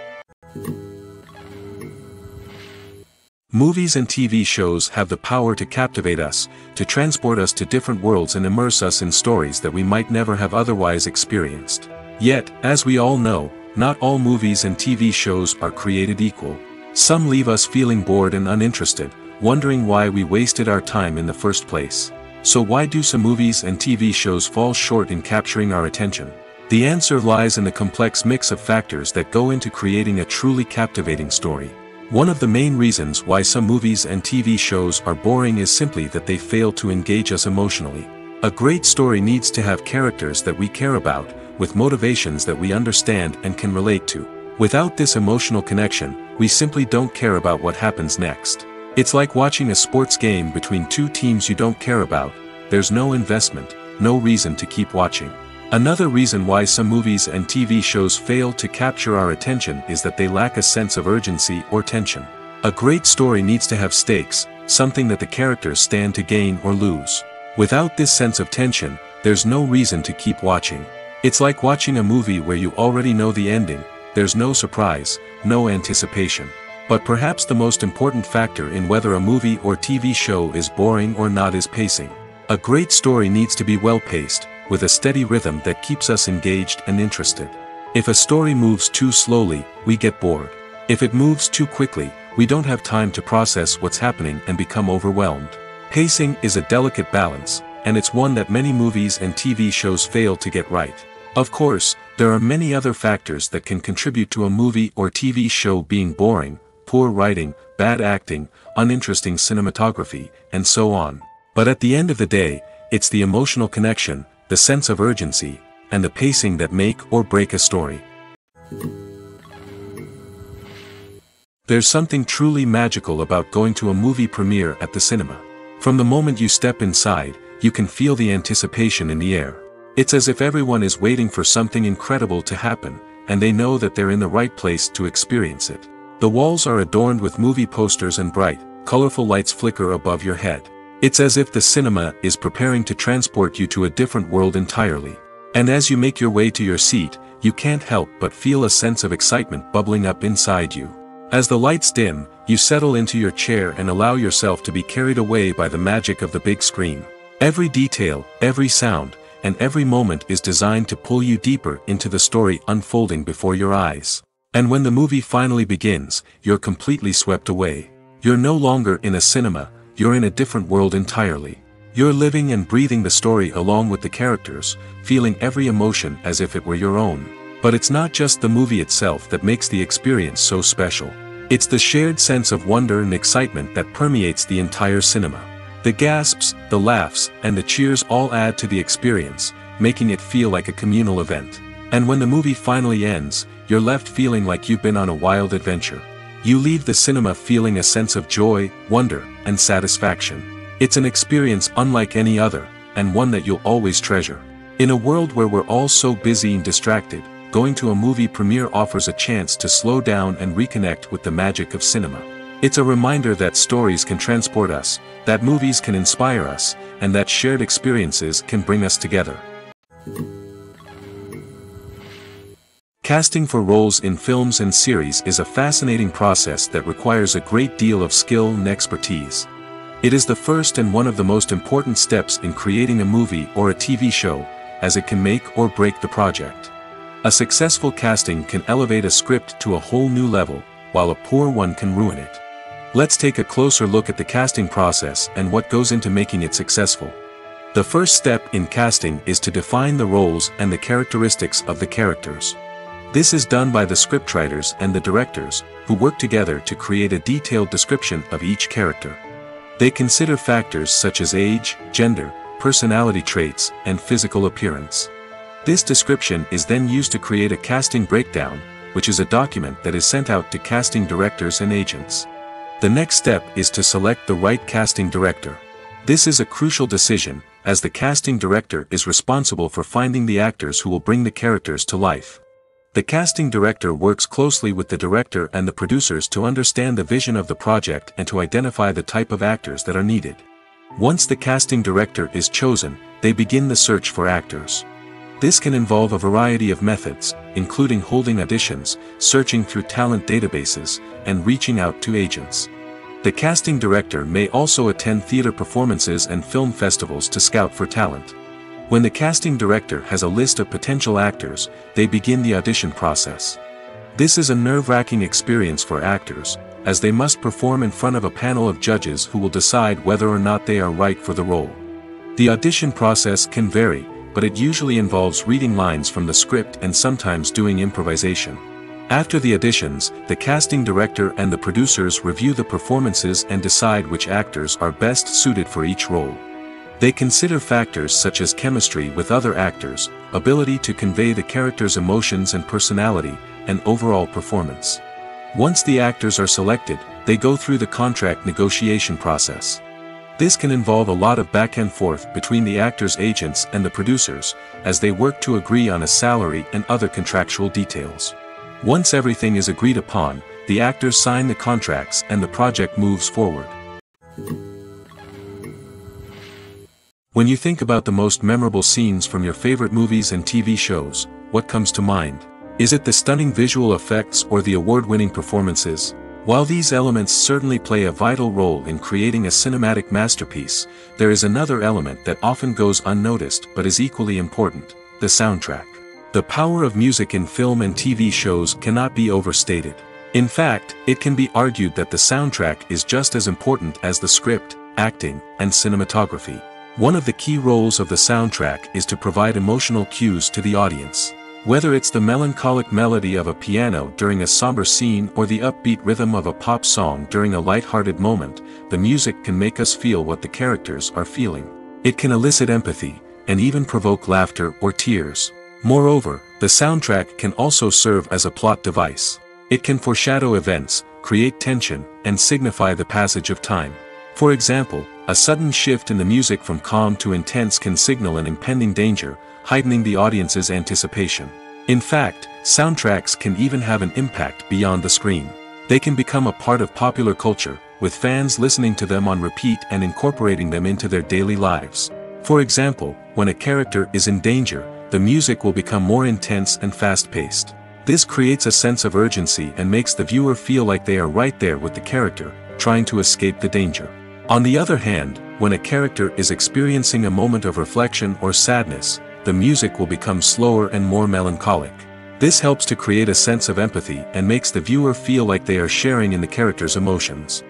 [SPEAKER 1] Movies and TV shows have the power to captivate us, to transport us to different worlds and immerse us in stories that we might never have otherwise experienced. Yet, as we all know, not all movies and TV shows are created equal. Some leave us feeling bored and uninterested, wondering why we wasted our time in the first place. So why do some movies and TV shows fall short in capturing our attention? The answer lies in the complex mix of factors that go into creating a truly captivating story. One of the main reasons why some movies and TV shows are boring is simply that they fail to engage us emotionally. A great story needs to have characters that we care about, with motivations that we understand and can relate to. Without this emotional connection, we simply don't care about what happens next. It's like watching a sports game between two teams you don't care about. There's no investment, no reason to keep watching. Another reason why some movies and TV shows fail to capture our attention is that they lack a sense of urgency or tension. A great story needs to have stakes, something that the characters stand to gain or lose. Without this sense of tension, there's no reason to keep watching. It's like watching a movie where you already know the ending. There's no surprise, no anticipation. But perhaps the most important factor in whether a movie or TV show is boring or not is pacing. A great story needs to be well-paced, with a steady rhythm that keeps us engaged and interested. If a story moves too slowly, we get bored. If it moves too quickly, we don't have time to process what's happening and become overwhelmed. Pacing is a delicate balance, and it's one that many movies and TV shows fail to get right. Of course, there are many other factors that can contribute to a movie or TV show being boring: poor writing, bad acting, uninteresting cinematography, and so on. But at the end of the day, it's the emotional connection, the sense of urgency, and the pacing that make or break a story. There's something truly magical about going to a movie premiere at the cinema. From the moment you step inside, you can feel the anticipation in the air. It's as if everyone is waiting for something incredible to happen, and they know that they're in the right place to experience it. The walls are adorned with movie posters and bright, colorful lights flicker above your head. It's as if the cinema is preparing to transport you to a different world entirely. And as you make your way to your seat, you can't help but feel a sense of excitement bubbling up inside you. As the lights dim, you settle into your chair and allow yourself to be carried away by the magic of the big screen. Every detail, every sound, and every moment is designed to pull you deeper into the story unfolding before your eyes. And when the movie finally begins, you're completely swept away. You're no longer in a cinema, you're in a different world entirely. You're living and breathing the story along with the characters, feeling every emotion as if it were your own. But it's not just the movie itself that makes the experience so special. It's the shared sense of wonder and excitement that permeates the entire cinema. The gasps, the laughs, and the cheers all add to the experience, making it feel like a communal event. And when the movie finally ends, you're left feeling like you've been on a wild adventure. You leave the cinema feeling a sense of joy, wonder, and satisfaction. It's an experience unlike any other, and one that you'll always treasure. In a world where we're all so busy and distracted, going to a movie premiere offers a chance to slow down and reconnect with the magic of cinema. It's a reminder that stories can transport us, that movies can inspire us, and that shared experiences can bring us together. Casting for roles in films and series is a fascinating process that requires a great deal of skill and expertise. It is the first and one of the most important steps in creating a movie or a TV show, as it can make or break the project. A successful casting can elevate a script to a whole new level, while a poor one can ruin it. Let's take a closer look at the casting process and what goes into making it successful. The first step in casting is to define the roles and the characteristics of the characters. This is done by the scriptwriters and the directors, who work together to create a detailed description of each character. They consider factors such as age, gender, personality traits, and physical appearance. This description is then used to create a casting breakdown, which is a document that is sent out to casting directors and agents. The next step is to select the right casting director. This is a crucial decision, as the casting director is responsible for finding the actors who will bring the characters to life. The casting director works closely with the director and the producers to understand the vision of the project and to identify the type of actors that are needed. Once the casting director is chosen, they begin the search for actors. This can involve a variety of methods, including holding auditions, searching through talent databases, and reaching out to agents. The casting director may also attend theater performances and film festivals to scout for talent. When the casting director has a list of potential actors, they begin the audition process. This is a nerve-wracking experience for actors, as they must perform in front of a panel of judges who will decide whether or not they are right for the role. The audition process can vary, but it usually involves reading lines from the script and sometimes doing improvisation. After the auditions, the casting director and the producers review the performances and decide which actors are best suited for each role. They consider factors such as chemistry with other actors, ability to convey the character's emotions and personality, and overall performance. Once the actors are selected, they go through the contract negotiation process. This can involve a lot of back and forth between the actors' agents and the producers, as they work to agree on a salary and other contractual details. Once everything is agreed upon, the actors sign the contracts and the project moves forward. When you think about the most memorable scenes from your favorite movies and TV shows, what comes to mind? Is it the stunning visual effects or the award-winning performances? While these elements certainly play a vital role in creating a cinematic masterpiece, there is another element that often goes unnoticed but is equally important: the soundtrack. The power of music in film and TV shows cannot be overstated. In fact, it can be argued that the soundtrack is just as important as the script, acting, and cinematography. One of the key roles of the soundtrack is to provide emotional cues to the audience. Whether it's the melancholic melody of a piano during a somber scene or the upbeat rhythm of a pop song during a light-hearted moment, the music can make us feel what the characters are feeling. It can elicit empathy, and even provoke laughter or tears. Moreover, the soundtrack can also serve as a plot device. It can foreshadow events, create tension, and signify the passage of time. For example, a sudden shift in the music from calm to intense can signal an impending danger, heightening the audience's anticipation. In fact, soundtracks can even have an impact beyond the screen. They can become a part of popular culture, with fans listening to them on repeat and incorporating them into their daily lives. For example, when a character is in danger, the music will become more intense and fast-paced. This creates a sense of urgency and makes the viewer feel like they are right there with the character, trying to escape the danger. On the other hand, when a character is experiencing a moment of reflection or sadness, the music will become slower and more melancholic. This helps to create a sense of empathy and makes the viewer feel like they are sharing in the character's emotions.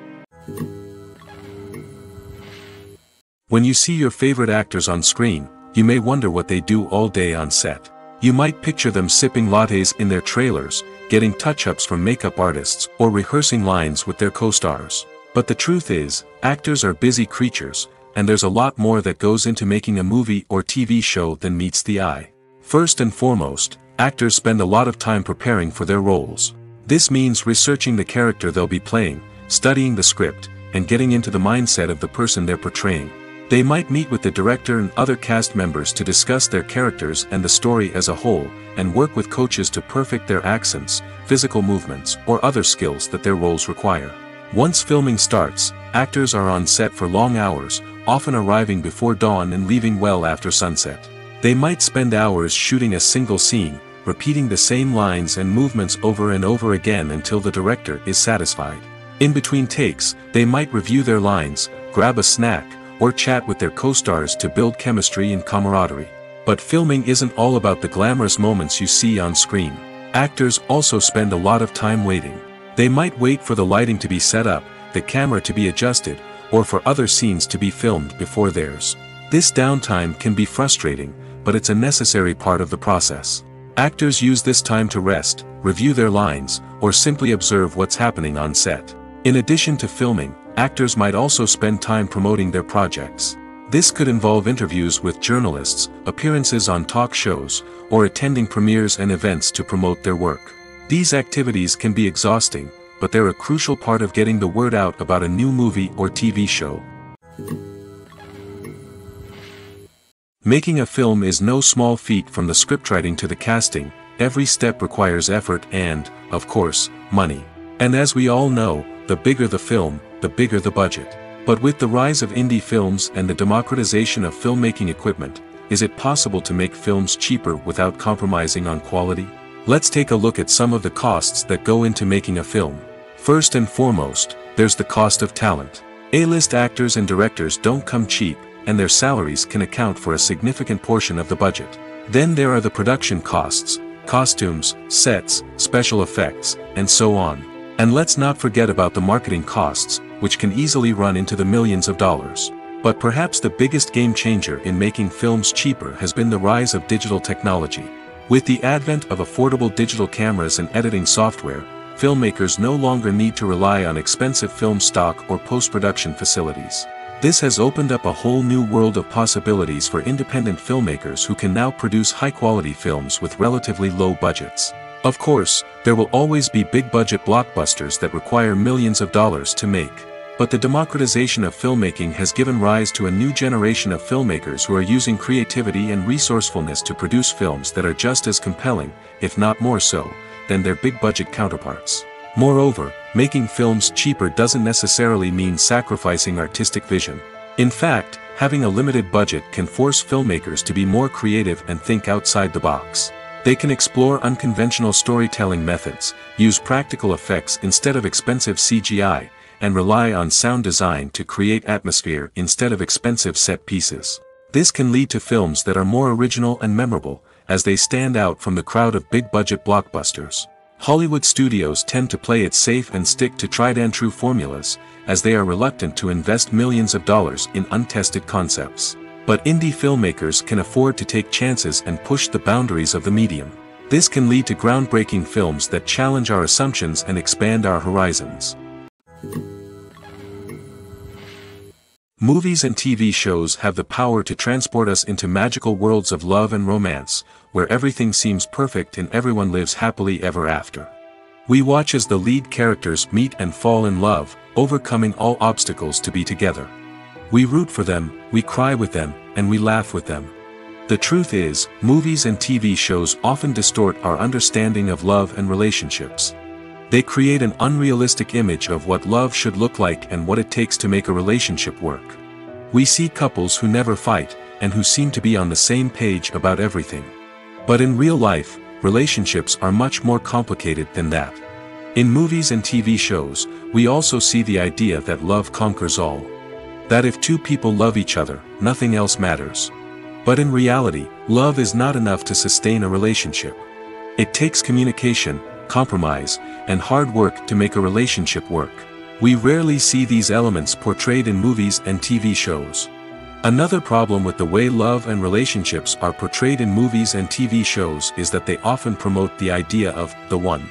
[SPEAKER 1] When you see your favorite actors on screen, you may wonder what they do all day on set. You might picture them sipping lattes in their trailers, getting touch-ups from makeup artists, or rehearsing lines with their co-stars. But the truth is, actors are busy creatures, and there's a lot more that goes into making a movie or TV show than meets the eye. First and foremost, actors spend a lot of time preparing for their roles. This means researching the character they'll be playing, studying the script, and getting into the mindset of the person they're portraying. They might meet with the director and other cast members to discuss their characters and the story as a whole, and work with coaches to perfect their accents, physical movements, or other skills that their roles require. Once filming starts, actors are on set for long hours, often arriving before dawn and leaving well after sunset. They might spend hours shooting a single scene, repeating the same lines and movements over and over again until the director is satisfied. In between takes, they might review their lines, grab a snack, or chat with their co-stars to build chemistry and camaraderie. But filming isn't all about the glamorous moments you see on screen. Actors also spend a lot of time waiting. They might wait for the lighting to be set up, the camera to be adjusted, or for other scenes to be filmed before theirs. This downtime can be frustrating, but it's a necessary part of the process. Actors use this time to rest, review their lines, or simply observe what's happening on set. In addition to filming, actors might also spend time promoting their projects. This could involve interviews with journalists, appearances on talk shows, or attending premieres and events to promote their work. These activities can be exhausting, but they're a crucial part of getting the word out about a new movie or TV show. Making a film is no small feat. From the scriptwriting to the casting, every step requires effort and, of course, money. And as we all know, the bigger the film, the bigger the budget. But with the rise of indie films and the democratization of filmmaking equipment, is it possible to make films cheaper without compromising on quality? Let's take a look at some of the costs that go into making a film. First and foremost, there's the cost of talent. A-list actors and directors don't come cheap, and their salaries can account for a significant portion of the budget. Then there are the production costs, costumes, sets, special effects, and so on. And let's not forget about the marketing costs, which can easily run into the millions of dollars. But perhaps the biggest game changer in making films cheaper has been the rise of digital technology. With the advent of affordable digital cameras and editing software, filmmakers no longer need to rely on expensive film stock or post-production facilities. This has opened up a whole new world of possibilities for independent filmmakers who can now produce high-quality films with relatively low budgets. Of course, there will always be big-budget blockbusters that require millions of dollars to make. But the democratization of filmmaking has given rise to a new generation of filmmakers who are using creativity and resourcefulness to produce films that are just as compelling, if not more so, than their big-budget counterparts. Moreover, making films cheaper doesn't necessarily mean sacrificing artistic vision. In fact, having a limited budget can force filmmakers to be more creative and think outside the box. They can explore unconventional storytelling methods, use practical effects instead of expensive CGI, and rely on sound design to create atmosphere instead of expensive set pieces. This can lead to films that are more original and memorable, as they stand out from the crowd of big-budget blockbusters. Hollywood studios tend to play it safe and stick to tried-and-true formulas, as they are reluctant to invest millions of dollars in untested concepts. But indie filmmakers can afford to take chances and push the boundaries of the medium. This can lead to groundbreaking films that challenge our assumptions and expand our horizons. Movies and TV shows have the power to transport us into magical worlds of love and romance, where everything seems perfect and everyone lives happily ever after. We watch as the lead characters meet and fall in love, overcoming all obstacles to be together. We root for them, we cry with them, and we laugh with them. The truth is, movies and TV shows often distort our understanding of love and relationships. They create an unrealistic image of what love should look like and what it takes to make a relationship work. We see couples who never fight, and who seem to be on the same page about everything. But in real life, relationships are much more complicated than that. In movies and TV shows, we also see the idea that love conquers all. That if two people love each other, nothing else matters. But in reality, love is not enough to sustain a relationship. It takes communication, compromise, and hard work to make a relationship work. We rarely see these elements portrayed in movies and TV shows. Another problem with the way love and relationships are portrayed in movies and TV shows is that they often promote the idea of the one.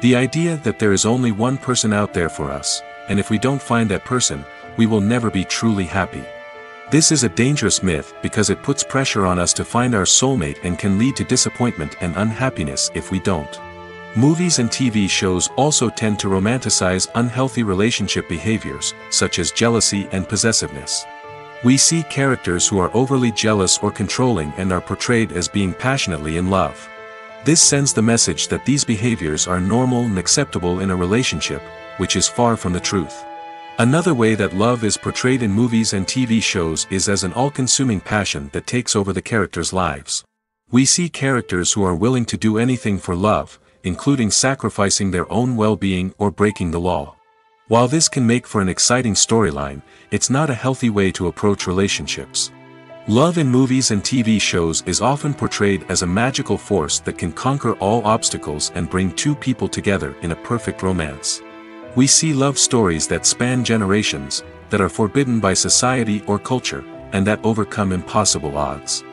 [SPEAKER 1] The idea that there is only one person out there for us, and if we don't find that person, we will never be truly happy. This is a dangerous myth because it puts pressure on us to find our soulmate and can lead to disappointment and unhappiness if we don't. Movies and TV shows also tend to romanticize unhealthy relationship behaviors, such as jealousy and possessiveness. We see characters who are overly jealous or controlling and are portrayed as being passionately in love. This sends the message that these behaviors are normal and acceptable in a relationship, which is far from the truth. Another way that love is portrayed in movies and TV shows is as an all-consuming passion that takes over the characters' lives. We see characters who are willing to do anything for love, including sacrificing their own well-being or breaking the law. While this can make for an exciting storyline, it's not a healthy way to approach relationships. Love in movies and TV shows is often portrayed as a magical force that can conquer all obstacles and bring two people together in a perfect romance. We see love stories that span generations, that are forbidden by society or culture, and that overcome impossible odds.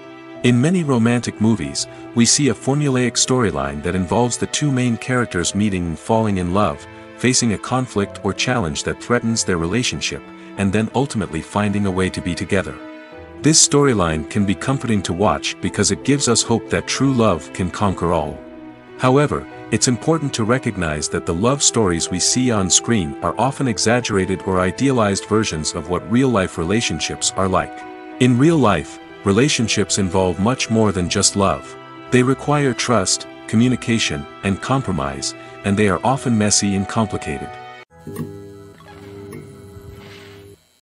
[SPEAKER 1] In many romantic movies, we see a formulaic storyline that involves the two main characters meeting and falling in love, facing a conflict or challenge that threatens their relationship, and then ultimately finding a way to be together. This storyline can be comforting to watch because it gives us hope that true love can conquer all. However, it's important to recognize that the love stories we see on screen are often exaggerated or idealized versions of what real-life relationships are like. In real life, relationships involve much more than just love. They require trust, communication, and compromise, and they are often messy and complicated.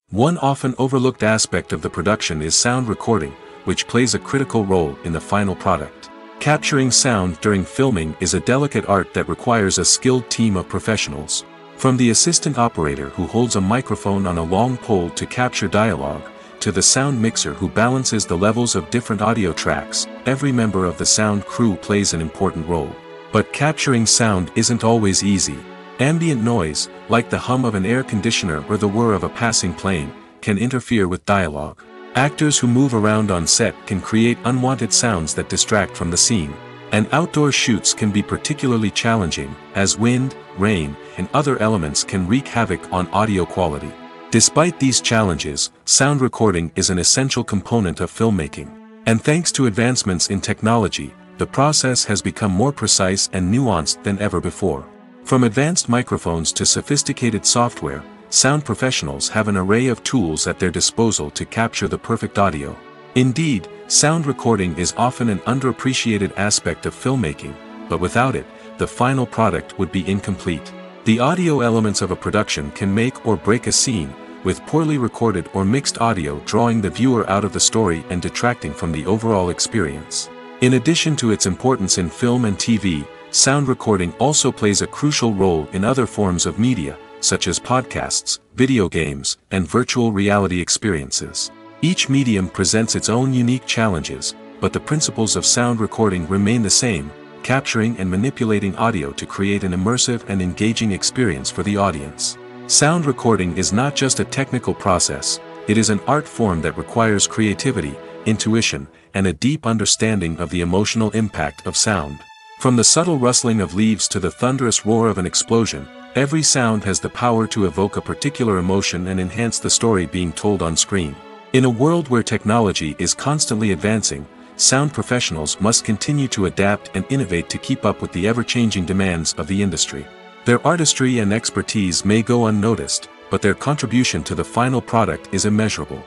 [SPEAKER 1] One often overlooked aspect of the production is sound recording, which plays a critical role in the final product. Capturing sound during filming is a delicate art that requires a skilled team of professionals. From the assistant operator who holds a microphone on a long pole to capture dialogue, to the sound mixer who balances the levels of different audio tracks, every member of the sound crew plays an important role. But capturing sound isn't always easy. Ambient noise, like the hum of an air conditioner or the whir of a passing plane, can interfere with dialogue. Actors who move around on set can create unwanted sounds that distract from the scene. And outdoor shoots can be particularly challenging, as wind, rain, and other elements can wreak havoc on audio quality. Despite these challenges, sound recording is an essential component of filmmaking. And thanks to advancements in technology, the process has become more precise and nuanced than ever before. From advanced microphones to sophisticated software, sound professionals have an array of tools at their disposal to capture the perfect audio. Indeed, sound recording is often an underappreciated aspect of filmmaking, but without it, the final product would be incomplete. The audio elements of a production can make or break a scene, with poorly recorded or mixed audio drawing the viewer out of the story and detracting from the overall experience. In addition to its importance in film and TV, sound recording also plays a crucial role in other forms of media, such as podcasts, video games, and virtual reality experiences. Each medium presents its own unique challenges, but the principles of sound recording remain the same, capturing and manipulating audio to create an immersive and engaging experience for the audience. Sound recording is not just a technical process, it is an art form that requires creativity, intuition, and a deep understanding of the emotional impact of sound. From the subtle rustling of leaves to the thunderous roar of an explosion, every sound has the power to evoke a particular emotion and enhance the story being told on screen. In a world where technology is constantly advancing, sound professionals must continue to adapt and innovate to keep up with the ever-changing demands of the industry. Their artistry and expertise may go unnoticed, but their contribution to the final product is immeasurable.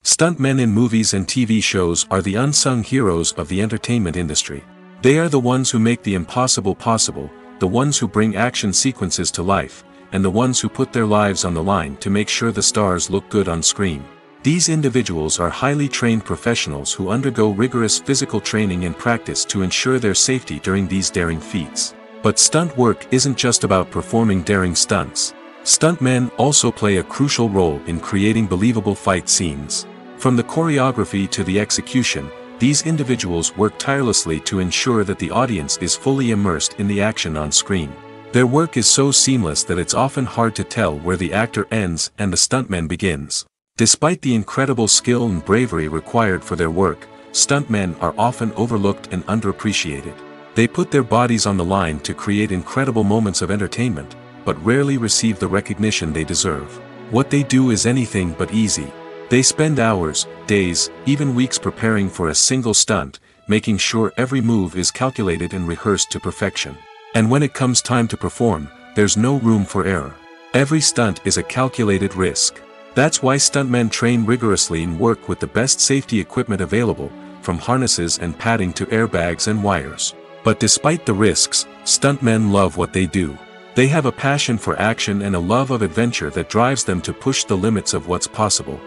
[SPEAKER 1] Stuntmen in movies and TV shows are the unsung heroes of the entertainment industry. They are the ones who make the impossible possible, the ones who bring action sequences to life, and the ones who put their lives on the line to make sure the stars look good on screen. These individuals are highly trained professionals who undergo rigorous physical training and practice to ensure their safety during these daring feats. But stunt work isn't just about performing daring stunts. Stuntmen also play a crucial role in creating believable fight scenes. From the choreography to the execution, these individuals work tirelessly to ensure that the audience is fully immersed in the action on screen. Their work is so seamless that it's often hard to tell where the actor ends and the stuntman begins. Despite the incredible skill and bravery required for their work, stuntmen are often overlooked and underappreciated. They put their bodies on the line to create incredible moments of entertainment, but rarely receive the recognition they deserve. What they do is anything but easy. They spend hours, days, even weeks preparing for a single stunt, making sure every move is calculated and rehearsed to perfection. And when it comes time to perform, there's no room for error. Every stunt is a calculated risk. That's why stuntmen train rigorously and work with the best safety equipment available, from harnesses and padding to airbags and wires. But despite the risks, stuntmen love what they do. They have a passion for action and a love of adventure that drives them to push the limits of what's possible.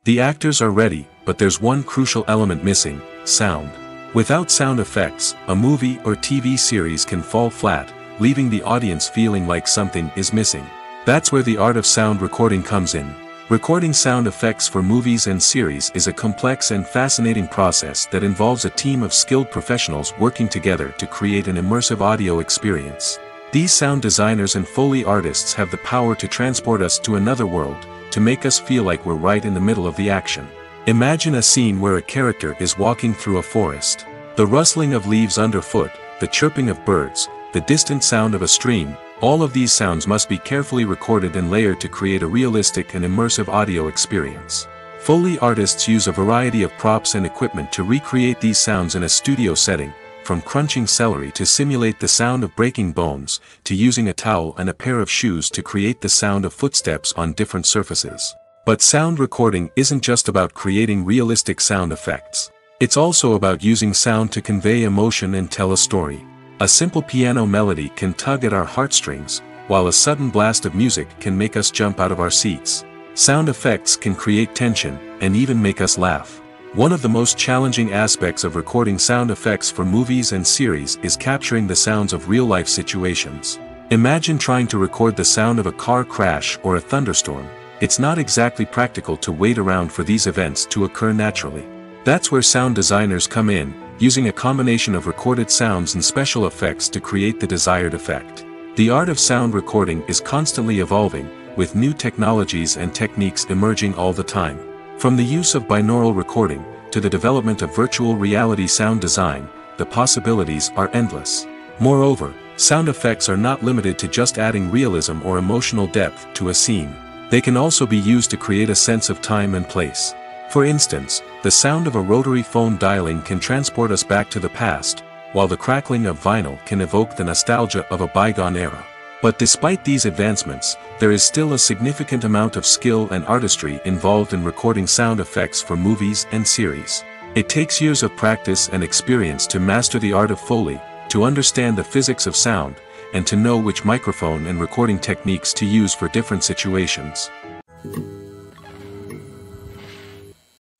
[SPEAKER 1] The actors are ready, but there's one crucial element missing: sound. Without sound effects, a movie or TV series can fall flat, leaving the audience feeling like something is missing. That's where the art of sound recording comes in. Recording sound effects for movies and series is a complex and fascinating process that involves a team of skilled professionals working together to create an immersive audio experience. These sound designers and Foley artists have the power to transport us to another world, to make us feel like we're right in the middle of the action. Imagine a scene where a character is walking through a forest. The rustling of leaves underfoot, the chirping of birds, the distant sound of a stream, all of these sounds must be carefully recorded and layered to create a realistic and immersive audio experience. Foley artists use a variety of props and equipment to recreate these sounds in a studio setting, from crunching celery to simulate the sound of breaking bones, to using a towel and a pair of shoes to create the sound of footsteps on different surfaces. But sound recording isn't just about creating realistic sound effects. It's also about using sound to convey emotion and tell a story. A simple piano melody can tug at our heartstrings, while a sudden blast of music can make us jump out of our seats. Sound effects can create tension, and even make us laugh. One of the most challenging aspects of recording sound effects for movies and series is capturing the sounds of real-life situations. Imagine trying to record the sound of a car crash or a thunderstorm. It's not exactly practical to wait around for these events to occur naturally. That's where sound designers come in, using a combination of recorded sounds and special effects to create the desired effect. The art of sound recording is constantly evolving, with new technologies and techniques emerging all the time. From the use of binaural recording, to the development of virtual reality sound design, the possibilities are endless. Moreover, sound effects are not limited to just adding realism or emotional depth to a scene. They can also be used to create a sense of time and place. For instance, the sound of a rotary phone dialing can transport us back to the past, while the crackling of vinyl can evoke the nostalgia of a bygone era. But despite these advancements, there is still a significant amount of skill and artistry involved in recording sound effects for movies and series. It takes years of practice and experience to master the art of Foley, to understand the physics of sound, and to know which microphone and recording techniques to use for different situations.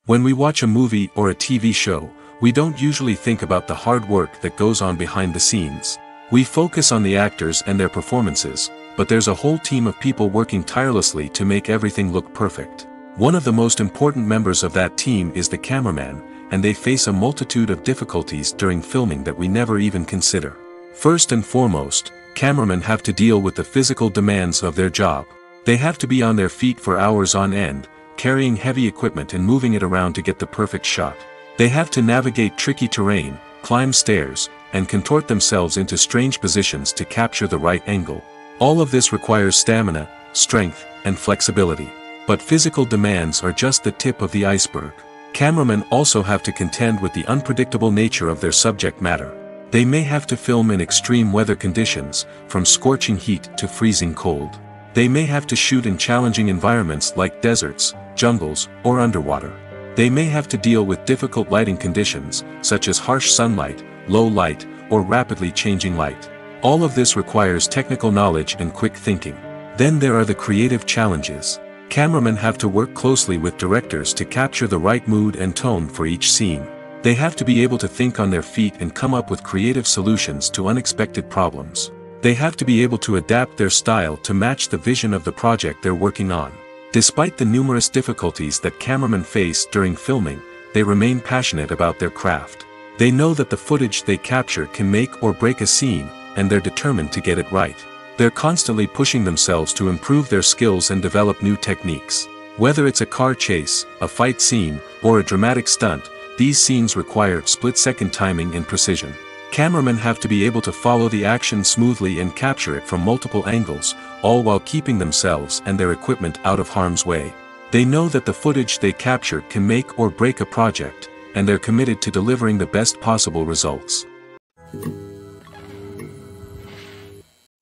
[SPEAKER 1] When we watch a movie or a TV show, we don't usually think about the hard work that goes on behind the scenes. We focus on the actors and their performances, but there's a whole team of people working tirelessly to make everything look perfect. One of the most important members of that team is the cameraman, and they face a multitude of difficulties during filming that we never even consider. First and foremost, cameramen have to deal with the physical demands of their job. They have to be on their feet for hours on end, carrying heavy equipment and moving it around to get the perfect shot. They have to navigate tricky terrain, climb stairs, and contort themselves into strange positions to capture the right angle. All of this requires stamina, strength, and flexibility. But physical demands are just the tip of the iceberg. Cameramen also have to contend with the unpredictable nature of their subject matter. They may have to film in extreme weather conditions, from scorching heat to freezing cold. They may have to shoot in challenging environments like deserts, jungles, or underwater. They may have to deal with difficult lighting conditions, such as harsh sunlight, low light, or rapidly changing light. All of this requires technical knowledge and quick thinking. Then there are the creative challenges. Cameramen have to work closely with directors to capture the right mood and tone for each scene. They have to be able to think on their feet and come up with creative solutions to unexpected problems. They have to be able to adapt their style to match the vision of the project they're working on. Despite the numerous difficulties that cameramen face during filming, they remain passionate about their craft. They know that the footage they capture can make or break a scene, and they're determined to get it right. They're constantly pushing themselves to improve their skills and develop new techniques. Whether it's a car chase, a fight scene, or a dramatic stunt, these scenes require split-second timing and precision. Cameramen have to be able to follow the action smoothly and capture it from multiple angles, all while keeping themselves and their equipment out of harm's way. They know that the footage they capture can make or break a project, and they're committed to delivering the best possible results.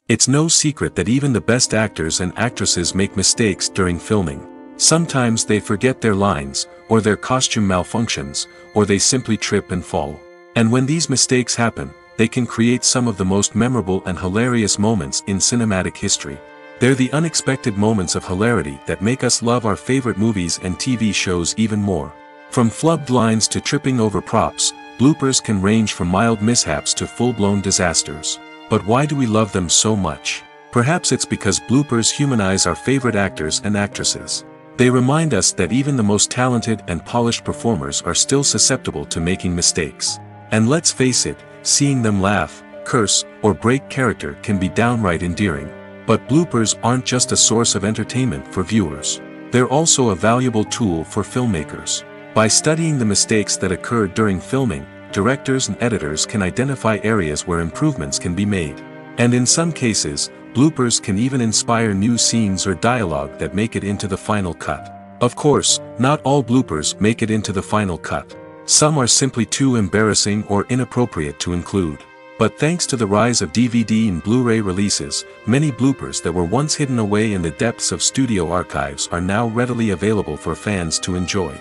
[SPEAKER 1] It's no secret that even the best actors and actresses make mistakes during filming. Sometimes they forget their lines, or their costume malfunctions, or they simply trip and fall. And when these mistakes happen, they can create some of the most memorable and hilarious moments in cinematic history. They're the unexpected moments of hilarity that make us love our favorite movies and TV shows even more. From flubbed lines to tripping over props, bloopers can range from mild mishaps to full-blown disasters. But why do we love them so much? Perhaps it's because bloopers humanize our favorite actors and actresses. They remind us that even the most talented and polished performers are still susceptible to making mistakes. And let's face it, seeing them laugh, curse, or break character can be downright endearing. But bloopers aren't just a source of entertainment for viewers. They're also a valuable tool for filmmakers. By studying the mistakes that occurred during filming, directors and editors can identify areas where improvements can be made. And in some cases, bloopers can even inspire new scenes or dialogue that make it into the final cut. Of course, not all bloopers make it into the final cut. Some are simply too embarrassing or inappropriate to include. But thanks to the rise of DVD and Blu-ray releases, many bloopers that were once hidden away in the depths of studio archives are now readily available for fans to enjoy.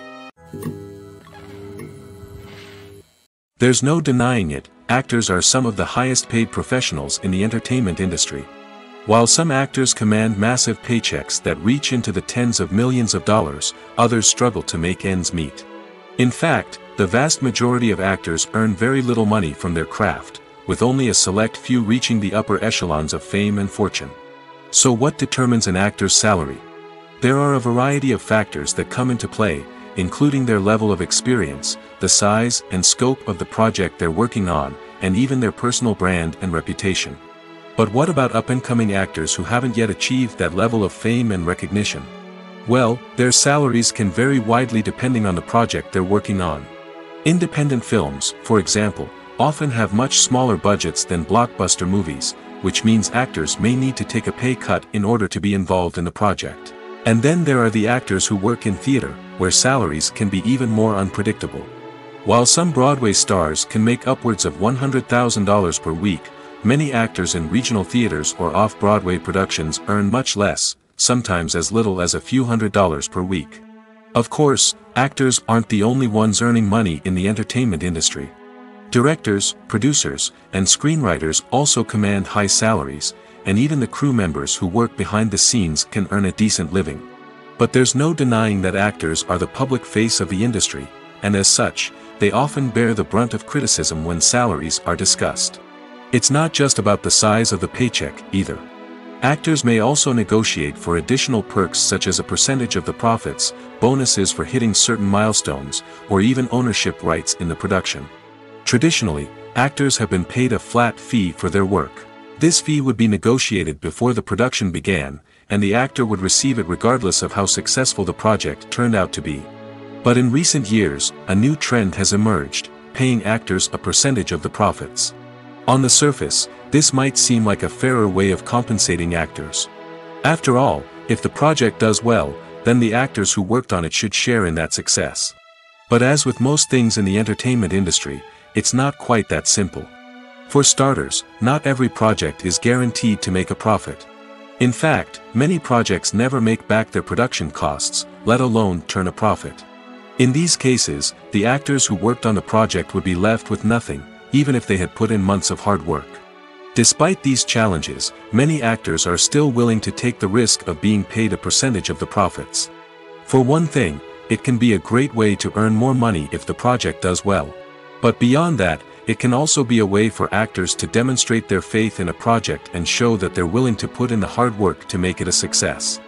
[SPEAKER 1] There's no denying it, actors are some of the highest paid professionals in the entertainment industry. While some actors command massive paychecks that reach into the tens of millions of dollars, others struggle to make ends meet. In fact, the vast majority of actors earn very little money from their craft, with only a select few reaching the upper echelons of fame and fortune. So what determines an actor's salary? There are a variety of factors that come into play, including their level of experience, the size and scope of the project they're working on, and even their personal brand and reputation. But what about up-and-coming actors who haven't yet achieved that level of fame and recognition? Well, their salaries can vary widely depending on the project they're working on. Independent films, for example, often have much smaller budgets than blockbuster movies, which means actors may need to take a pay cut in order to be involved in the project. And then there are the actors who work in theater, where salaries can be even more unpredictable. While some Broadway stars can make upwards of $100,000 per week, many actors in regional theaters or off-Broadway productions earn much less, sometimes as little as a few $100s per week. Of course, actors aren't the only ones earning money in the entertainment industry. Directors, producers, and screenwriters also command high salaries, and even the crew members who work behind the scenes can earn a decent living. But there's no denying that actors are the public face of the industry, and as such, they often bear the brunt of criticism when salaries are discussed. It's not just about the size of the paycheck, either. Actors may also negotiate for additional perks such as a percentage of the profits, bonuses for hitting certain milestones, or even ownership rights in the production. Traditionally, actors have been paid a flat fee for their work. This fee would be negotiated before the production began, and the actor would receive it regardless of how successful the project turned out to be. But in recent years, a new trend has emerged, paying actors a percentage of the profits. On the surface, this might seem like a fairer way of compensating actors. After all, if the project does well, then the actors who worked on it should share in that success. But as with most things in the entertainment industry, it's not quite that simple. For starters, not every project is guaranteed to make a profit. In fact, many projects never make back their production costs, let alone turn a profit. In these cases, the actors who worked on the project would be left with nothing, even if they had put in months of hard work. Despite these challenges, many actors are still willing to take the risk of being paid a percentage of the profits. For one thing, it can be a great way to earn more money if the project does well. But beyond that, it can also be a way for actors to demonstrate their faith in a project and show that they're willing to put in the hard work to make it a success.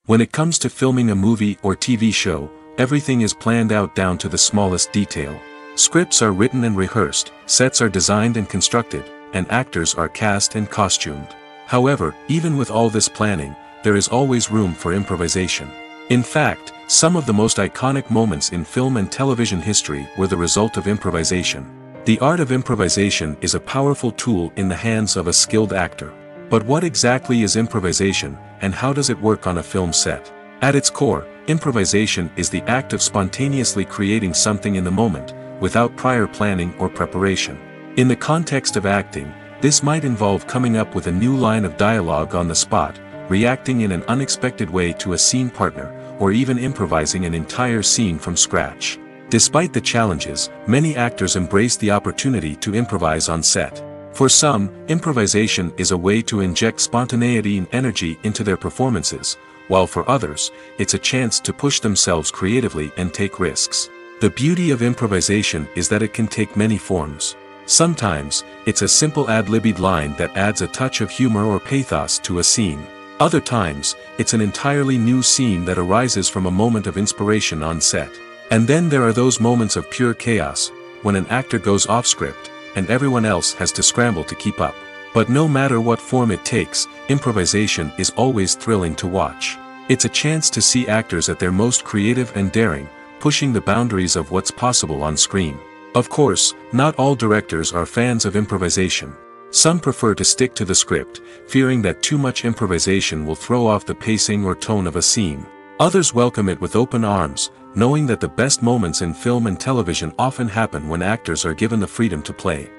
[SPEAKER 1] When it comes to filming a movie or TV show, everything is planned out down to the smallest detail. Scripts are written and rehearsed, sets are designed and constructed, and actors are cast and costumed. However, even with all this planning, there is always room for improvisation. In fact, some of the most iconic moments in film and television history were the result of improvisation. The art of improvisation is a powerful tool in the hands of a skilled actor. But what exactly is improvisation, and how does it work on a film set? At its core, improvisation is the act of spontaneously creating something in the moment, without prior planning or preparation. In the context of acting, this might involve coming up with a new line of dialogue on the spot, reacting in an unexpected way to a scene partner, or even improvising an entire scene from scratch. Despite the challenges, many actors embrace the opportunity to improvise on set. For some, improvisation is a way to inject spontaneity and energy into their performances, while for others, it's a chance to push themselves creatively and take risks. The beauty of improvisation is that it can take many forms. Sometimes, it's a simple ad-libbed line that adds a touch of humor or pathos to a scene. Other times, it's an entirely new scene that arises from a moment of inspiration on set. And then there are those moments of pure chaos, when an actor goes off script, and everyone else has to scramble to keep up. But no matter what form it takes, improvisation is always thrilling to watch. It's a chance to see actors at their most creative and daring, pushing the boundaries of what's possible on screen. Of course, not all directors are fans of improvisation. Some prefer to stick to the script, fearing that too much improvisation will throw off the pacing or tone of a scene. Others welcome it with open arms, knowing that the best moments in film and television often happen when actors are given the freedom to play.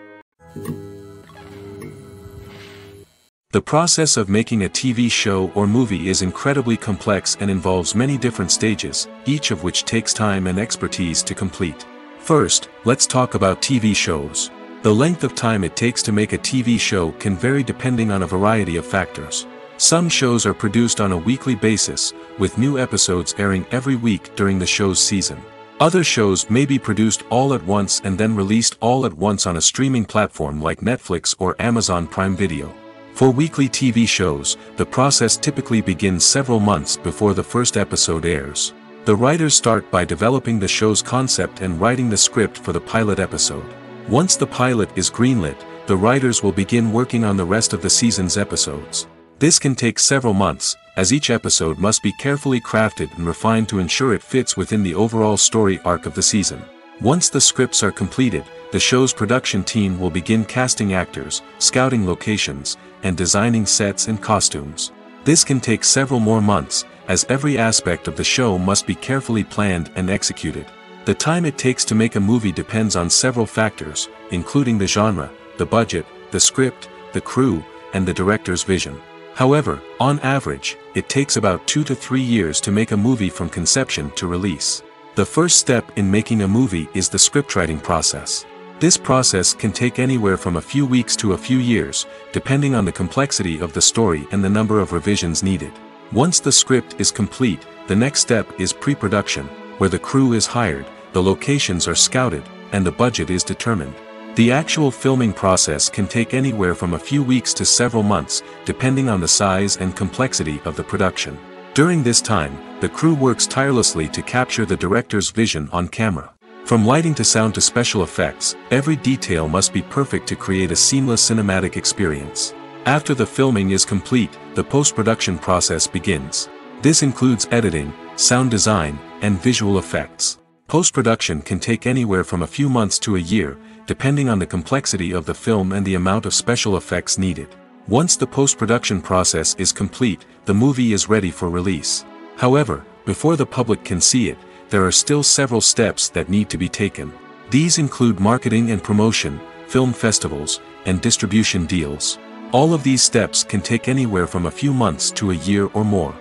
[SPEAKER 1] The process of making a TV show or movie is incredibly complex and involves many different stages, each of which takes time and expertise to complete. First, let's talk about TV shows. The length of time it takes to make a TV show can vary depending on a variety of factors. Some shows are produced on a weekly basis, with new episodes airing every week during the show's season. Other shows may be produced all at once and then released all at once on a streaming platform like Netflix or Amazon Prime Video. For weekly TV shows, the process typically begins several months before the first episode airs. The writers start by developing the show's concept and writing the script for the pilot episode. Once the pilot is greenlit, the writers will begin working on the rest of the season's episodes. This can take several months, as each episode must be carefully crafted and refined to ensure it fits within the overall story arc of the season. Once the scripts are completed, the show's production team will begin casting actors, scouting locations, and designing sets and costumes. This can take several more months, as every aspect of the show must be carefully planned and executed. The time it takes to make a movie depends on several factors, including the genre, the budget, the script, the crew, and the director's vision. However, on average, it takes about 2 to 3 years to make a movie from conception to release. The first step in making a movie is the scriptwriting process. This process can take anywhere from a few weeks to a few years, depending on the complexity of the story and the number of revisions needed. Once the script is complete, the next step is pre-production, where the crew is hired, the locations are scouted, and the budget is determined. The actual filming process can take anywhere from a few weeks to several months, depending on the size and complexity of the production. During this time, the crew works tirelessly to capture the director's vision on camera. From lighting to sound to special effects, every detail must be perfect to create a seamless cinematic experience. After the filming is complete, the post-production process begins. This includes editing, sound design, and visual effects. Post-production can take anywhere from a few months to a year, depending on the complexity of the film and the amount of special effects needed. Once the post-production process is complete, the movie is ready for release. However, before the public can see it, there are still several steps that need to be taken. These include marketing and promotion, film festivals, and distribution deals. All of these steps can take anywhere from a few months to a year or more.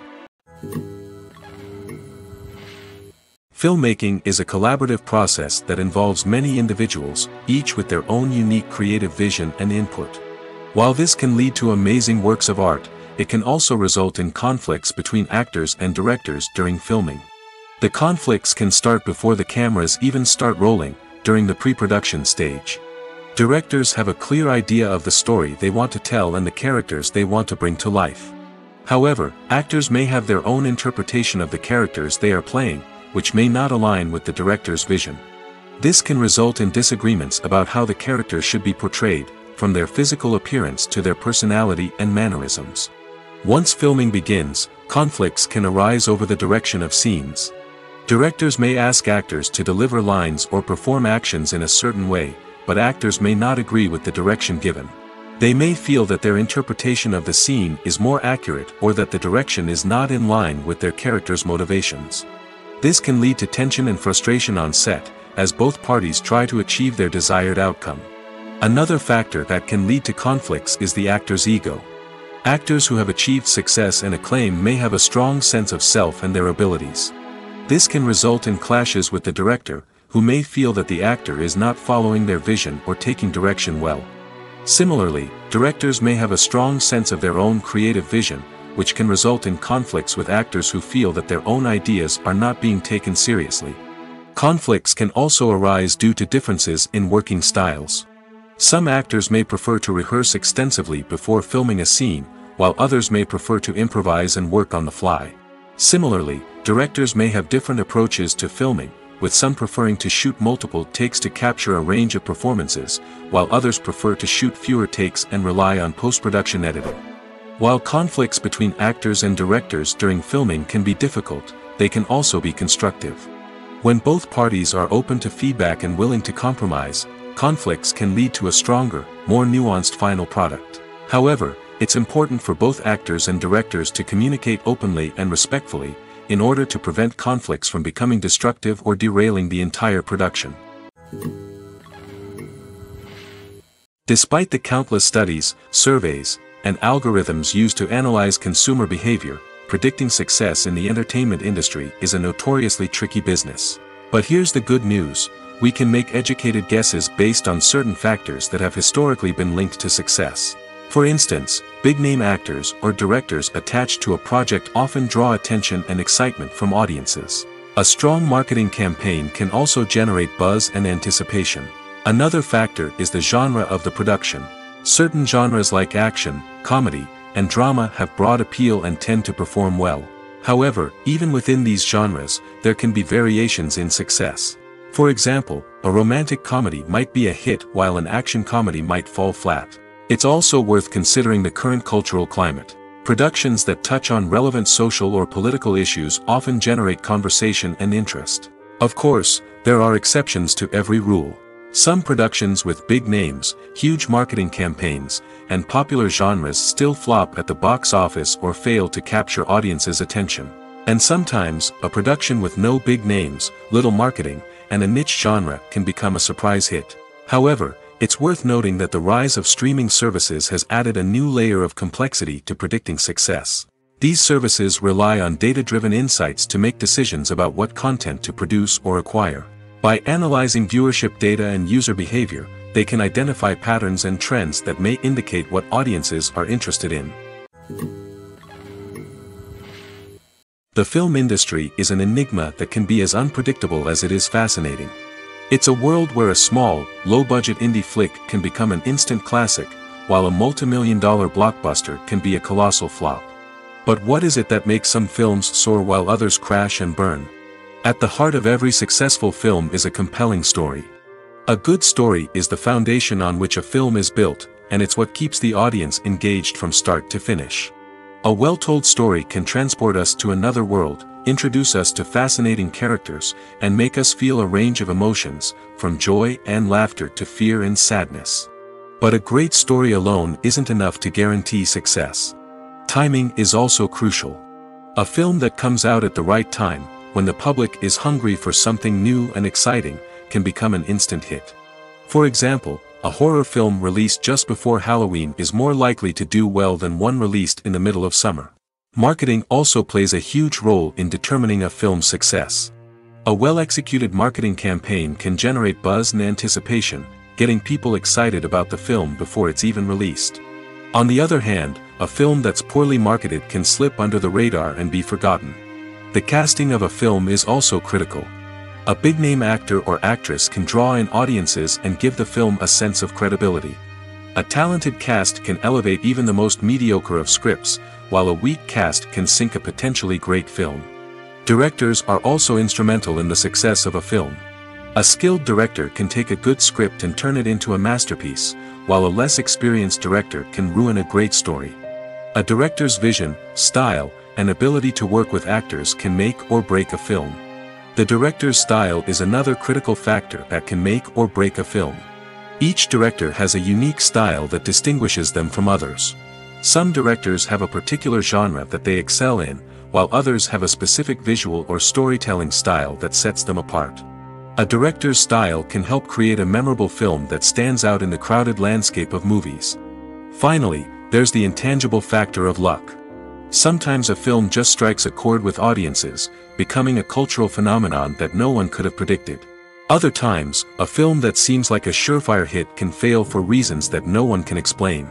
[SPEAKER 1] Filmmaking is a collaborative process that involves many individuals, each with their own unique creative vision and input. While this can lead to amazing works of art, it can also result in conflicts between actors and directors during filming. The conflicts can start before the cameras even start rolling, during the pre-production stage. Directors have a clear idea of the story they want to tell and the characters they want to bring to life. However, actors may have their own interpretation of the characters they are playing, which may not align with the director's vision. This can result in disagreements about how the characters should be portrayed, from their physical appearance to their personality and mannerisms. Once filming begins, conflicts can arise over the direction of scenes. Directors may ask actors to deliver lines or perform actions in a certain way, but actors may not agree with the direction given. They may feel that their interpretation of the scene is more accurate or that the direction is not in line with their character's motivations. This can lead to tension and frustration on set, as both parties try to achieve their desired outcome. Another factor that can lead to conflicts is the actor's ego. Actors who have achieved success and acclaim may have a strong sense of self and their abilities. This can result in clashes with the director, who may feel that the actor is not following their vision or taking direction well. Similarly, directors may have a strong sense of their own creative vision, which can result in conflicts with actors who feel that their own ideas are not being taken seriously. Conflicts can also arise due to differences in working styles. Some actors may prefer to rehearse extensively before filming a scene, while others may prefer to improvise and work on the fly. Similarly, directors may have different approaches to filming, with some preferring to shoot multiple takes to capture a range of performances, while others prefer to shoot fewer takes and rely on post-production editing. While conflicts between actors and directors during filming can be difficult, they can also be constructive. When both parties are open to feedback and willing to compromise, conflicts can lead to a stronger, more nuanced final product. However, it's important for both actors and directors to communicate openly and respectfully, in order to prevent conflicts from becoming destructive or derailing the entire production. Despite the countless studies, surveys, and algorithms used to analyze consumer behavior, predicting success in the entertainment industry is a notoriously tricky business. But here's the good news: we can make educated guesses based on certain factors that have historically been linked to success. For instance, big-name actors or directors attached to a project often draw attention and excitement from audiences. A strong marketing campaign can also generate buzz and anticipation. Another factor is the genre of the production. Certain genres like action, comedy, and drama have broad appeal and tend to perform well. However, even within these genres, there can be variations in success. For example, a romantic comedy might be a hit while an action comedy might fall flat. It's also worth considering the current cultural climate. Productions that touch on relevant social or political issues often generate conversation and interest. Of course, there are exceptions to every rule. Some productions with big names, huge marketing campaigns, and popular genres still flop at the box office or fail to capture audiences' attention. And sometimes, a production with no big names, little marketing, and a niche genre can become a surprise hit. However, it's worth noting that the rise of streaming services has added a new layer of complexity to predicting success. These services rely on data-driven insights to make decisions about what content to produce or acquire. By analyzing viewership data and user behavior, they can identify patterns and trends that may indicate what audiences are interested in. The film industry is an enigma that can be as unpredictable as it is fascinating. It's a world where a small, low-budget indie flick can become an instant classic, while a multi-million-dollar blockbuster can be a colossal flop. But what is it that makes some films soar while others crash and burn? At the heart of every successful film is a compelling story. A good story is the foundation on which a film is built, and it's what keeps the audience engaged from start to finish. A well-told story can transport us to another world, introduce us to fascinating characters, and make us feel a range of emotions, from joy and laughter to fear and sadness. But a great story alone isn't enough to guarantee success. Timing is also crucial. A film that comes out at the right time, when the public is hungry for something new and exciting, can become an instant hit. For example, a horror film released just before Halloween is more likely to do well than one released in the middle of summer. Marketing also plays a huge role in determining a film's success. A well-executed marketing campaign can generate buzz and anticipation, getting people excited about the film before it's even released. On the other hand, a film that's poorly marketed can slip under the radar and be forgotten. The casting of a film is also critical. A big-name actor or actress can draw in audiences and give the film a sense of credibility. A talented cast can elevate even the most mediocre of scripts, while a weak cast can sink a potentially great film. Directors are also instrumental in the success of a film. A skilled director can take a good script and turn it into a masterpiece, while a less experienced director can ruin a great story. A director's vision, style, and ability to work with actors can make or break a film. The director's style is another critical factor that can make or break a film. Each director has a unique style that distinguishes them from others. Some directors have a particular genre that they excel in, while others have a specific visual or storytelling style that sets them apart. A director's style can help create a memorable film that stands out in the crowded landscape of movies. Finally, there's the intangible factor of luck. Sometimes a film just strikes a chord with audiences, becoming a cultural phenomenon that no one could have predicted. Other times, a film that seems like a surefire hit can fail for reasons that no one can explain.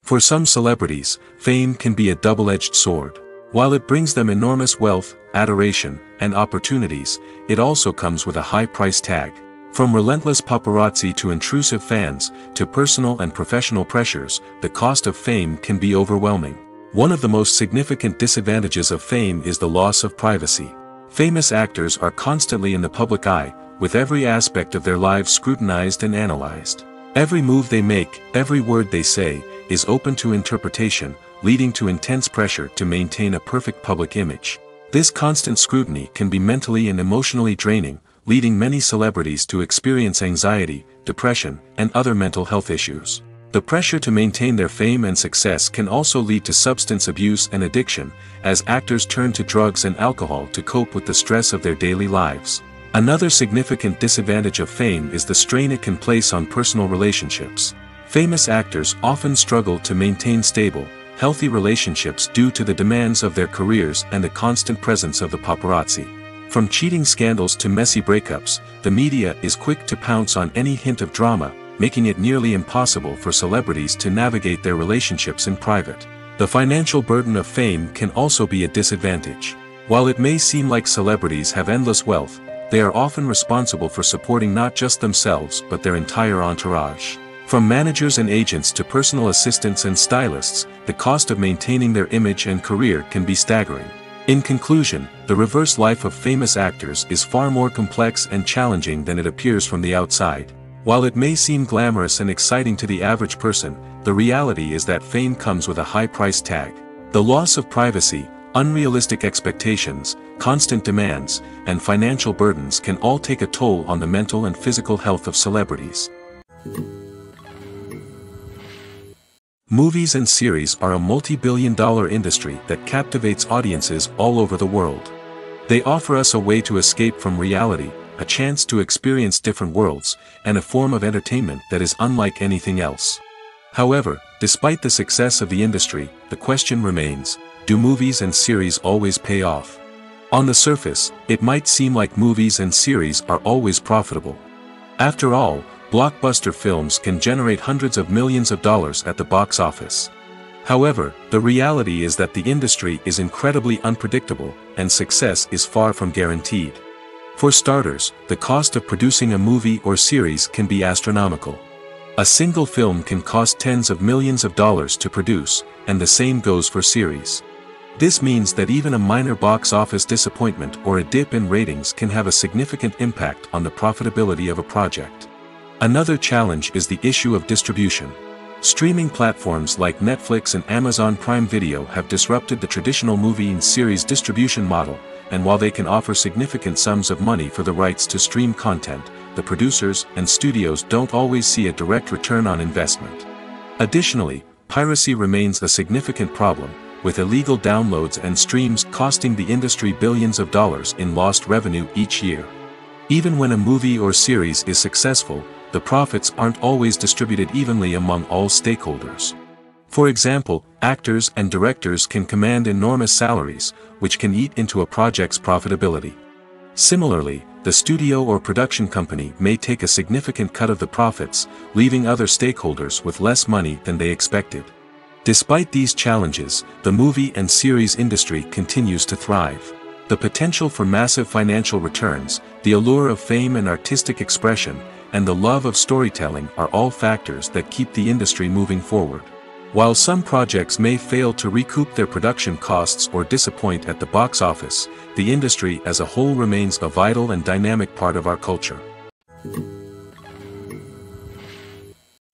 [SPEAKER 1] For some celebrities, fame can be a double-edged sword. While it brings them enormous wealth, adoration, and opportunities, it also comes with a high price tag. From relentless paparazzi to intrusive fans, to personal and professional pressures, the cost of fame can be overwhelming. One of the most significant disadvantages of fame is the loss of privacy. Famous actors are constantly in the public eye, with every aspect of their lives scrutinized and analyzed. Every move they make, every word they say, is open to interpretation, leading to intense pressure to maintain a perfect public image. This constant scrutiny can be mentally and emotionally draining, leading many celebrities to experience anxiety, depression, and other mental health issues. The pressure to maintain their fame and success can also lead to substance abuse and addiction, as actors turn to drugs and alcohol to cope with the stress of their daily lives. Another significant disadvantage of fame is the strain it can place on personal relationships. Famous actors often struggle to maintain stable, healthy relationships due to the demands of their careers and the constant presence of the paparazzi. From cheating scandals to messy breakups, the media is quick to pounce on any hint of drama, making it nearly impossible for celebrities to navigate their relationships in private. The financial burden of fame can also be a disadvantage. While it may seem like celebrities have endless wealth, they are often responsible for supporting not just themselves but their entire entourage. From managers and agents to personal assistants and stylists, the cost of maintaining their image and career can be staggering. In conclusion, the reverse life of famous actors is far more complex and challenging than it appears from the outside. While it may seem glamorous and exciting to the average person, the reality is that fame comes with a high price tag. The loss of privacy, Unrealistic expectations, constant demands, and financial burdens can all take a toll on the mental and physical health of celebrities. Movies and series are a multi-billion-dollar industry that captivates audiences all over the world. They offer us a way to escape from reality, a chance to experience different worlds, and a form of entertainment that is unlike anything else. However, despite the success of the industry, the question remains, do movies and series always pay off? On the surface, it might seem like movies and series are always profitable. After all, blockbuster films can generate hundreds of millions of dollars at the box office. However, the reality is that the industry is incredibly unpredictable, and success is far from guaranteed. For starters, the cost of producing a movie or series can be astronomical. A single film can cost tens of millions of dollars to produce, and the same goes for series. This means that even a minor box office disappointment or a dip in ratings can have a significant impact on the profitability of a project. Another challenge is the issue of distribution. Streaming platforms like Netflix and Amazon Prime Video have disrupted the traditional movie and series distribution model, and while they can offer significant sums of money for the rights to stream content, the producers and studios don't always see a direct return on investment. Additionally, piracy remains a significant problem, with illegal downloads and streams costing the industry billions of dollars in lost revenue each year. Even when a movie or series is successful, the profits aren't always distributed evenly among all stakeholders. For example, actors and directors can command enormous salaries, which can eat into a project's profitability. Similarly, the studio or production company may take a significant cut of the profits, leaving other stakeholders with less money than they expected. Despite these challenges, the movie and series industry continues to thrive. The potential for massive financial returns, the allure of fame and artistic expression, and the love of storytelling are all factors that keep the industry moving forward. While some projects may fail to recoup their production costs or disappoint at the box office, the industry as a whole remains a vital and dynamic part of our culture.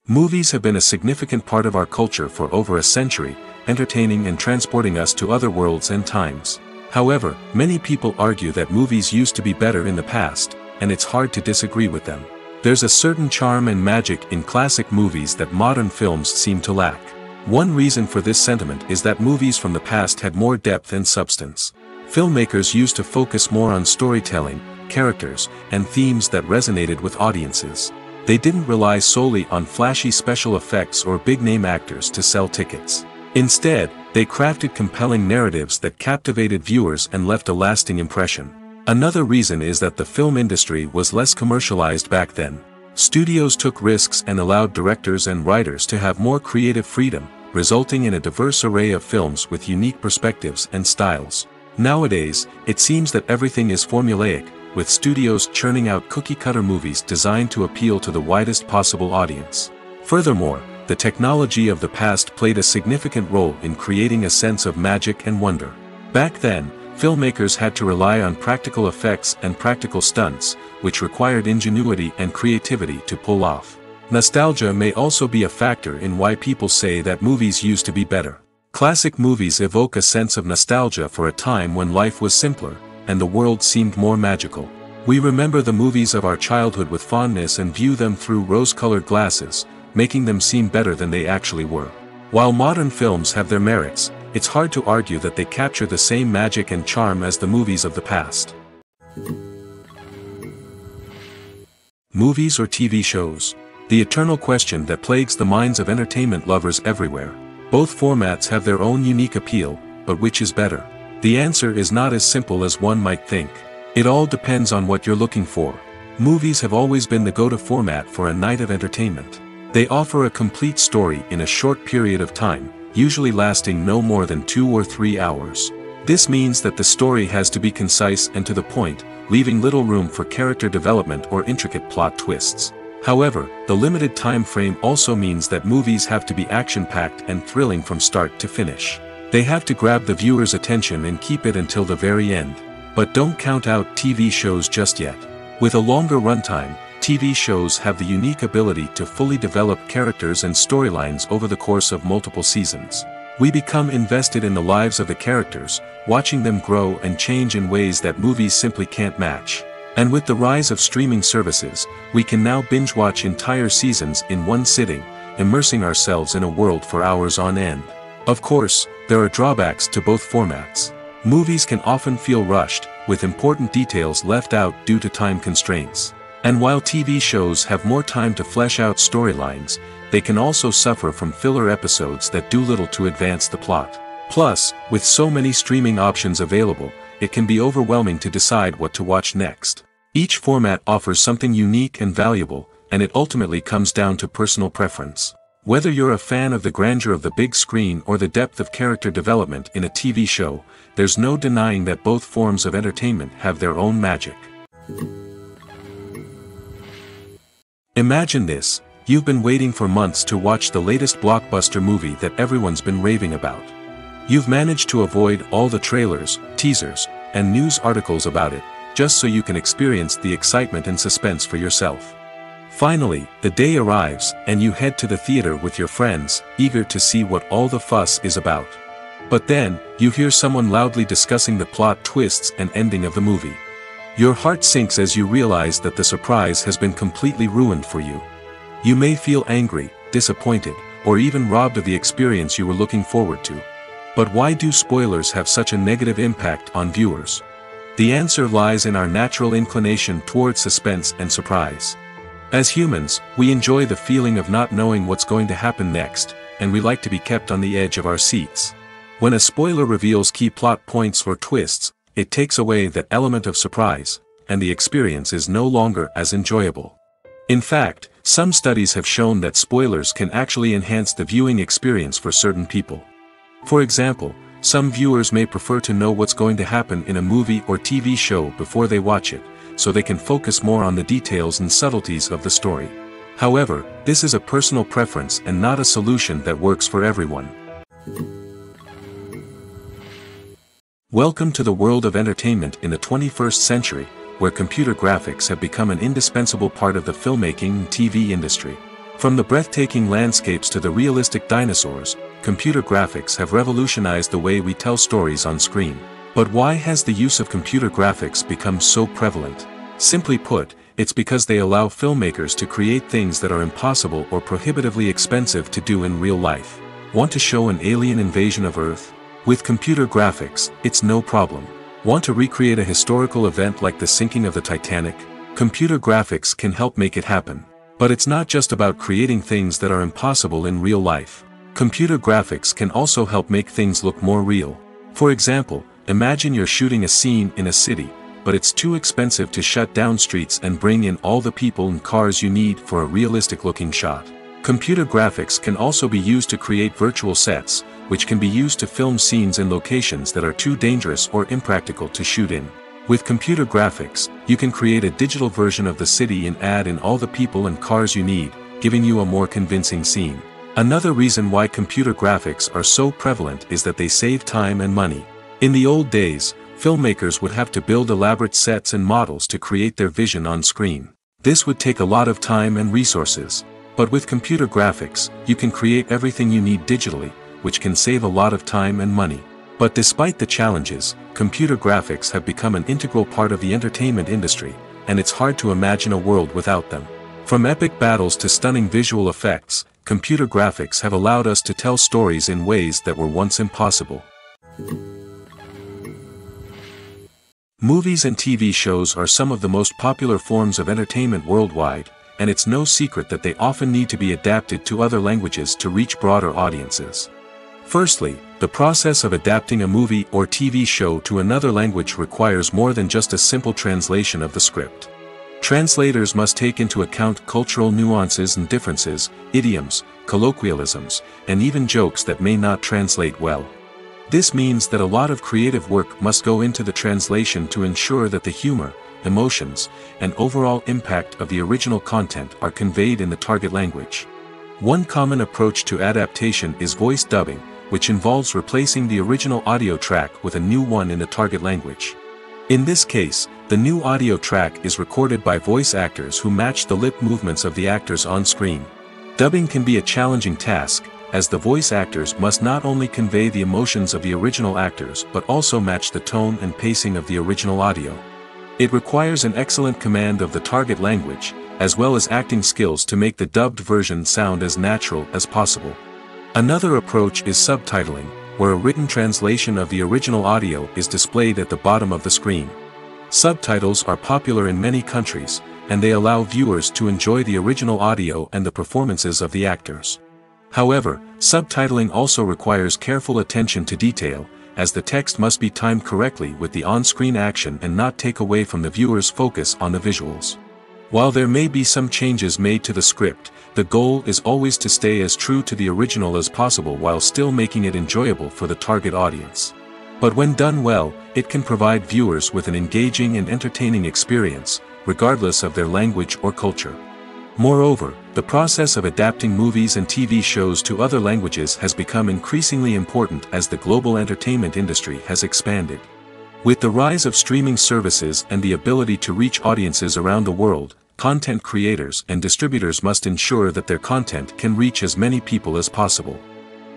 [SPEAKER 1] Movies have been a significant part of our culture for over a century, entertaining and transporting us to other worlds and times. However, many people argue that movies used to be better in the past, and it's hard to disagree with them. There's a certain charm and magic in classic movies that modern films seem to lack. One reason for this sentiment is that movies from the past had more depth and substance. Filmmakers used to focus more on storytelling, characters, and themes that resonated with audiences. They didn't rely solely on flashy special effects or big-name actors to sell tickets. Instead, they crafted compelling narratives that captivated viewers and left a lasting impression. Another reason is that the film industry was less commercialized back then. Studios took risks and allowed directors and writers to have more creative freedom, resulting in a diverse array of films with unique perspectives and styles. Nowadays, it seems that everything is formulaic, with studios churning out cookie-cutter movies designed to appeal to the widest possible audience. Furthermore, the technology of the past played a significant role in creating a sense of magic and wonder. Back then, filmmakers had to rely on practical effects and practical stunts, which required ingenuity and creativity to pull off. Nostalgia may also be a factor in why people say that movies used to be better. Classic movies evoke a sense of nostalgia for a time when life was simpler, and the world seemed more magical. We remember the movies of our childhood with fondness and view them through rose-colored glasses, making them seem better than they actually were. While modern films have their merits, it's hard to argue that they capture the same magic and charm as the movies of the past. Movies or TV shows? The eternal question that plagues the minds of entertainment lovers everywhere. Both formats have their own unique appeal, but which is better? The answer is not as simple as one might think. It all depends on what you're looking for. Movies have always been the go-to format for a night of entertainment. They offer a complete story in a short period of time, usually lasting no more than 2 or 3 hours. This means that the story has to be concise and to the point, leaving little room for character development or intricate plot twists. However, the limited time frame also means that movies have to be action-packed and thrilling from start to finish. They have to grab the viewer's attention and keep it until the very end. But don't count out TV shows just yet. With a longer runtime, TV shows have the unique ability to fully develop characters and storylines over the course of multiple seasons. We become invested in the lives of the characters, watching them grow and change in ways that movies simply can't match. And with the rise of streaming services, we can now binge-watch entire seasons in one sitting, immersing ourselves in a world for hours on end. Of course, there are drawbacks to both formats. Movies can often feel rushed, with important details left out due to time constraints. And while TV shows have more time to flesh out storylines, they can also suffer from filler episodes that do little to advance the plot. Plus, with so many streaming options available, it can be overwhelming to decide what to watch next. Each format offers something unique and valuable, and it ultimately comes down to personal preference. Whether you're a fan of the grandeur of the big screen or the depth of character development in a TV show, there's no denying that both forms of entertainment have their own magic. Imagine this: you've been waiting for months to watch the latest blockbuster movie that everyone's been raving about. You've managed to avoid all the trailers, teasers, and news articles about it, just so you can experience the excitement and suspense for yourself. Finally, the day arrives, and you head to the theater with your friends, eager to see what all the fuss is about. But then, you hear someone loudly discussing the plot twists and ending of the movie. Your heart sinks as you realize that the surprise has been completely ruined for you. You may feel angry, disappointed, or even robbed of the experience you were looking forward to. But why do spoilers have such a negative impact on viewers? The answer lies in our natural inclination toward suspense and surprise. As humans, we enjoy the feeling of not knowing what's going to happen next, and we like to be kept on the edge of our seats. When a spoiler reveals key plot points or twists, it takes away that element of surprise, and the experience is no longer as enjoyable. In fact, some studies have shown that spoilers can actually enhance the viewing experience for certain people. For example, some viewers may prefer to know what's going to happen in a movie or TV show before they watch it, so they can focus more on the details and subtleties of the story. However, this is a personal preference and not a solution that works for everyone. Welcome to the world of entertainment in the 21st century, where computer graphics have become an indispensable part of the filmmaking and TV industry. From the breathtaking landscapes to the realistic dinosaurs, computer graphics have revolutionized the way we tell stories on screen. But why has the use of computer graphics become so prevalent? Simply put, it's because they allow filmmakers to create things that are impossible or prohibitively expensive to do in real life. Want to show an alien invasion of Earth? With computer graphics, it's no problem. Want to recreate a historical event like the sinking of the Titanic? Computer graphics can help make it happen. But it's not just about creating things that are impossible in real life. Computer graphics can also help make things look more real. For example, imagine you're shooting a scene in a city, but it's too expensive to shut down streets and bring in all the people and cars you need for a realistic-looking shot. Computer graphics can also be used to create virtual sets, which can be used to film scenes in locations that are too dangerous or impractical to shoot in. With computer graphics, you can create a digital version of the city and add in all the people and cars you need, giving you a more convincing scene. Another reason why computer graphics are so prevalent is that they save time and money. In the old days, filmmakers would have to build elaborate sets and models to create their vision on screen. This would take a lot of time and resources. But with computer graphics, you can create everything you need digitally, which can save a lot of time and money. But despite the challenges, computer graphics have become an integral part of the entertainment industry, and it's hard to imagine a world without them. From epic battles to stunning visual effects, computer graphics have allowed us to tell stories in ways that were once impossible. Movies and TV shows are some of the most popular forms of entertainment worldwide, and it's no secret that they often need to be adapted to other languages to reach broader audiences. Firstly, the process of adapting a movie or TV show to another language requires more than just a simple translation of the script. Translators must take into account cultural nuances and differences, idioms, colloquialisms, and even jokes that may not translate well. This means that a lot of creative work must go into the translation to ensure that the humor, emotions, and overall impact of the original content are conveyed in the target language. One common approach to adaptation is voice dubbing, which involves replacing the original audio track with a new one in the target language. In this case, the new audio track is recorded by voice actors who match the lip movements of the actors on screen. Dubbing can be a challenging task, as the voice actors must not only convey the emotions of the original actors but also match the tone and pacing of the original audio. It requires an excellent command of the target language, as well as acting skills to make the dubbed version sound as natural as possible. Another approach is subtitling, where a written translation of the original audio is displayed at the bottom of the screen. Subtitles are popular in many countries, and they allow viewers to enjoy the original audio and the performances of the actors. However, subtitling also requires careful attention to detail, as the text must be timed correctly with the on-screen action and not take away from the viewer's focus on the visuals. While there may be some changes made to the script, the goal is always to stay as true to the original as possible while still making it enjoyable for the target audience. But when done well, it can provide viewers with an engaging and entertaining experience, regardless of their language or culture. Moreover, the process of adapting movies and TV shows to other languages has become increasingly important as the global entertainment industry has expanded. With the rise of streaming services and the ability to reach audiences around the world, content creators and distributors must ensure that their content can reach as many people as possible.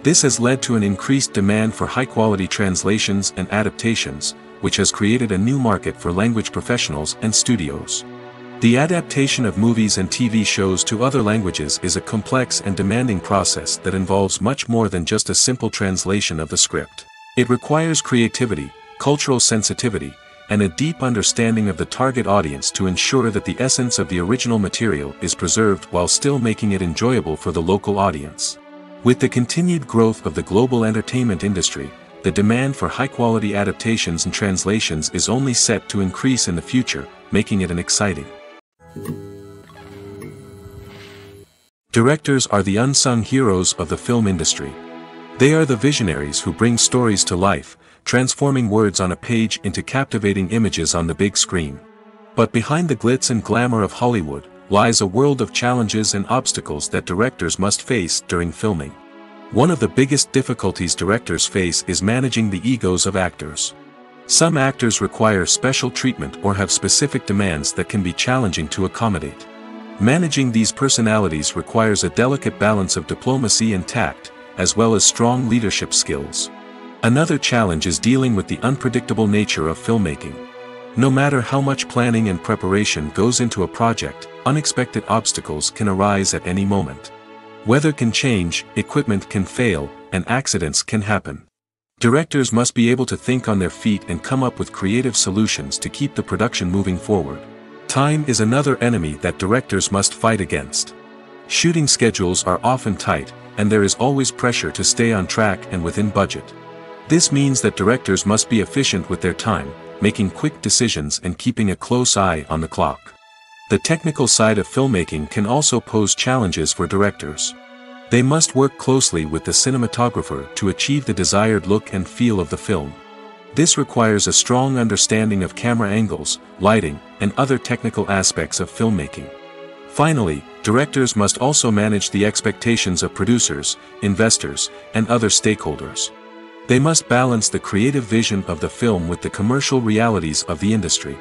[SPEAKER 1] This has led to an increased demand for high-quality translations and adaptations, which has created a new market for language professionals and studios. The adaptation of movies and TV shows to other languages is a complex and demanding process that involves much more than just a simple translation of the script. It requires creativity, cultural sensitivity, and a deep understanding of the target audience to ensure that the essence of the original material is preserved while still making it enjoyable for the local audience. With the continued growth of the global entertainment industry, the demand for high-quality adaptations and translations is only set to increase in the future, making it an exciting. Directors are the unsung heroes of the film industry. They are the visionaries who bring stories to life, transforming words on a page into captivating images on the big screen. But behind the glitz and glamour of Hollywood, lies a world of challenges and obstacles that directors must face during filming. One of the biggest difficulties directors face is managing the egos of actors. Some actors require special treatment or have specific demands that can be challenging to accommodate. Managing these personalities requires a delicate balance of diplomacy and tact, as well as strong leadership skills. Another challenge is dealing with the unpredictable nature of filmmaking. No matter how much planning and preparation goes into a project, unexpected obstacles can arise at any moment. Weather can change, equipment can fail, and accidents can happen. Directors must be able to think on their feet and come up with creative solutions to keep the production moving forward. Time is another enemy that directors must fight against. Shooting schedules are often tight, and there is always pressure to stay on track and within budget. This means that directors must be efficient with their time, making quick decisions and keeping a close eye on the clock. The technical side of filmmaking can also pose challenges for directors. They must work closely with the cinematographer to achieve the desired look and feel of the film. This requires a strong understanding of camera angles, lighting, and other technical aspects of filmmaking. Finally, directors must also manage the expectations of producers, investors, and other stakeholders. They must balance the creative vision of the film with the commercial realities of the industry.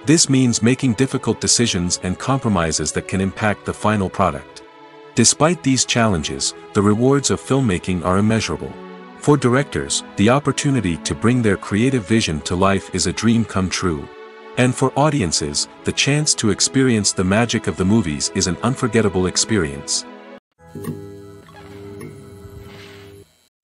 [SPEAKER 1] This means making difficult decisions and compromises that can impact the final product. Despite these challenges, the rewards of filmmaking are immeasurable. For directors, the opportunity to bring their creative vision to life is a dream come true. And for audiences, the chance to experience the magic of the movies is an unforgettable experience.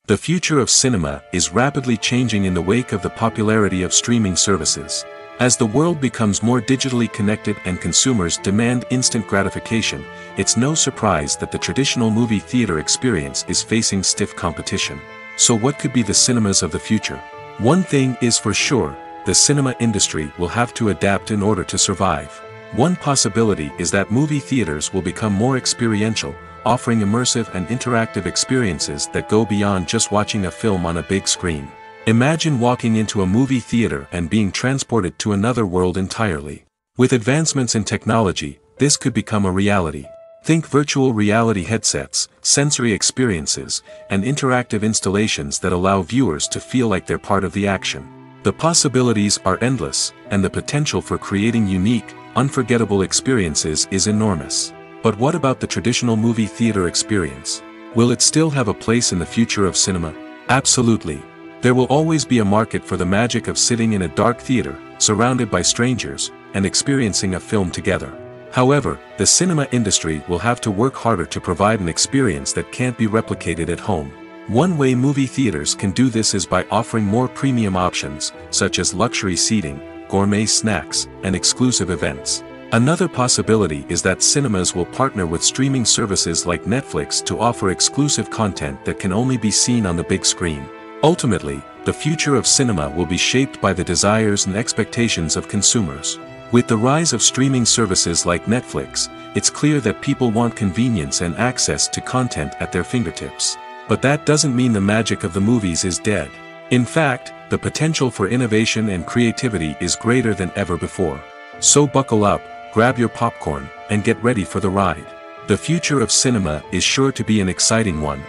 [SPEAKER 1] The future of cinema is rapidly changing in the wake of the popularity of streaming services. As the world becomes more digitally connected and consumers demand instant gratification, it's no surprise that the traditional movie theater experience is facing stiff competition. So what could be the cinemas of the future? One thing is for sure, the cinema industry will have to adapt in order to survive. One possibility is that movie theaters will become more experiential, offering immersive and interactive experiences that go beyond just watching a film on a big screen. Imagine walking into a movie theater and being transported to another world entirely. With advancements in technology, this could become a reality. Think virtual reality headsets, sensory experiences, and interactive installations that allow viewers to feel like they're part of the action. The possibilities are endless, and the potential for creating unique, unforgettable experiences is enormous. But what about the traditional movie theater experience? Will it still have a place in the future of cinema? Absolutely. There will always be a market for the magic of sitting in a dark theater, surrounded by strangers, and experiencing a film together. However, the cinema industry will have to work harder to provide an experience that can't be replicated at home. One way movie theaters can do this is by offering more premium options, such as luxury seating, gourmet snacks, and exclusive events. Another possibility is that cinemas will partner with streaming services like Netflix to offer exclusive content that can only be seen on the big screen. Ultimately, the future of cinema will be shaped by the desires and expectations of consumers. With the rise of streaming services like Netflix, it's clear that people want convenience and access to content at their fingertips. But that doesn't mean the magic of the movies is dead. In fact, the potential for innovation and creativity is greater than ever before. So buckle up, grab your popcorn, and get ready for the ride. The future of cinema is sure to be an exciting one.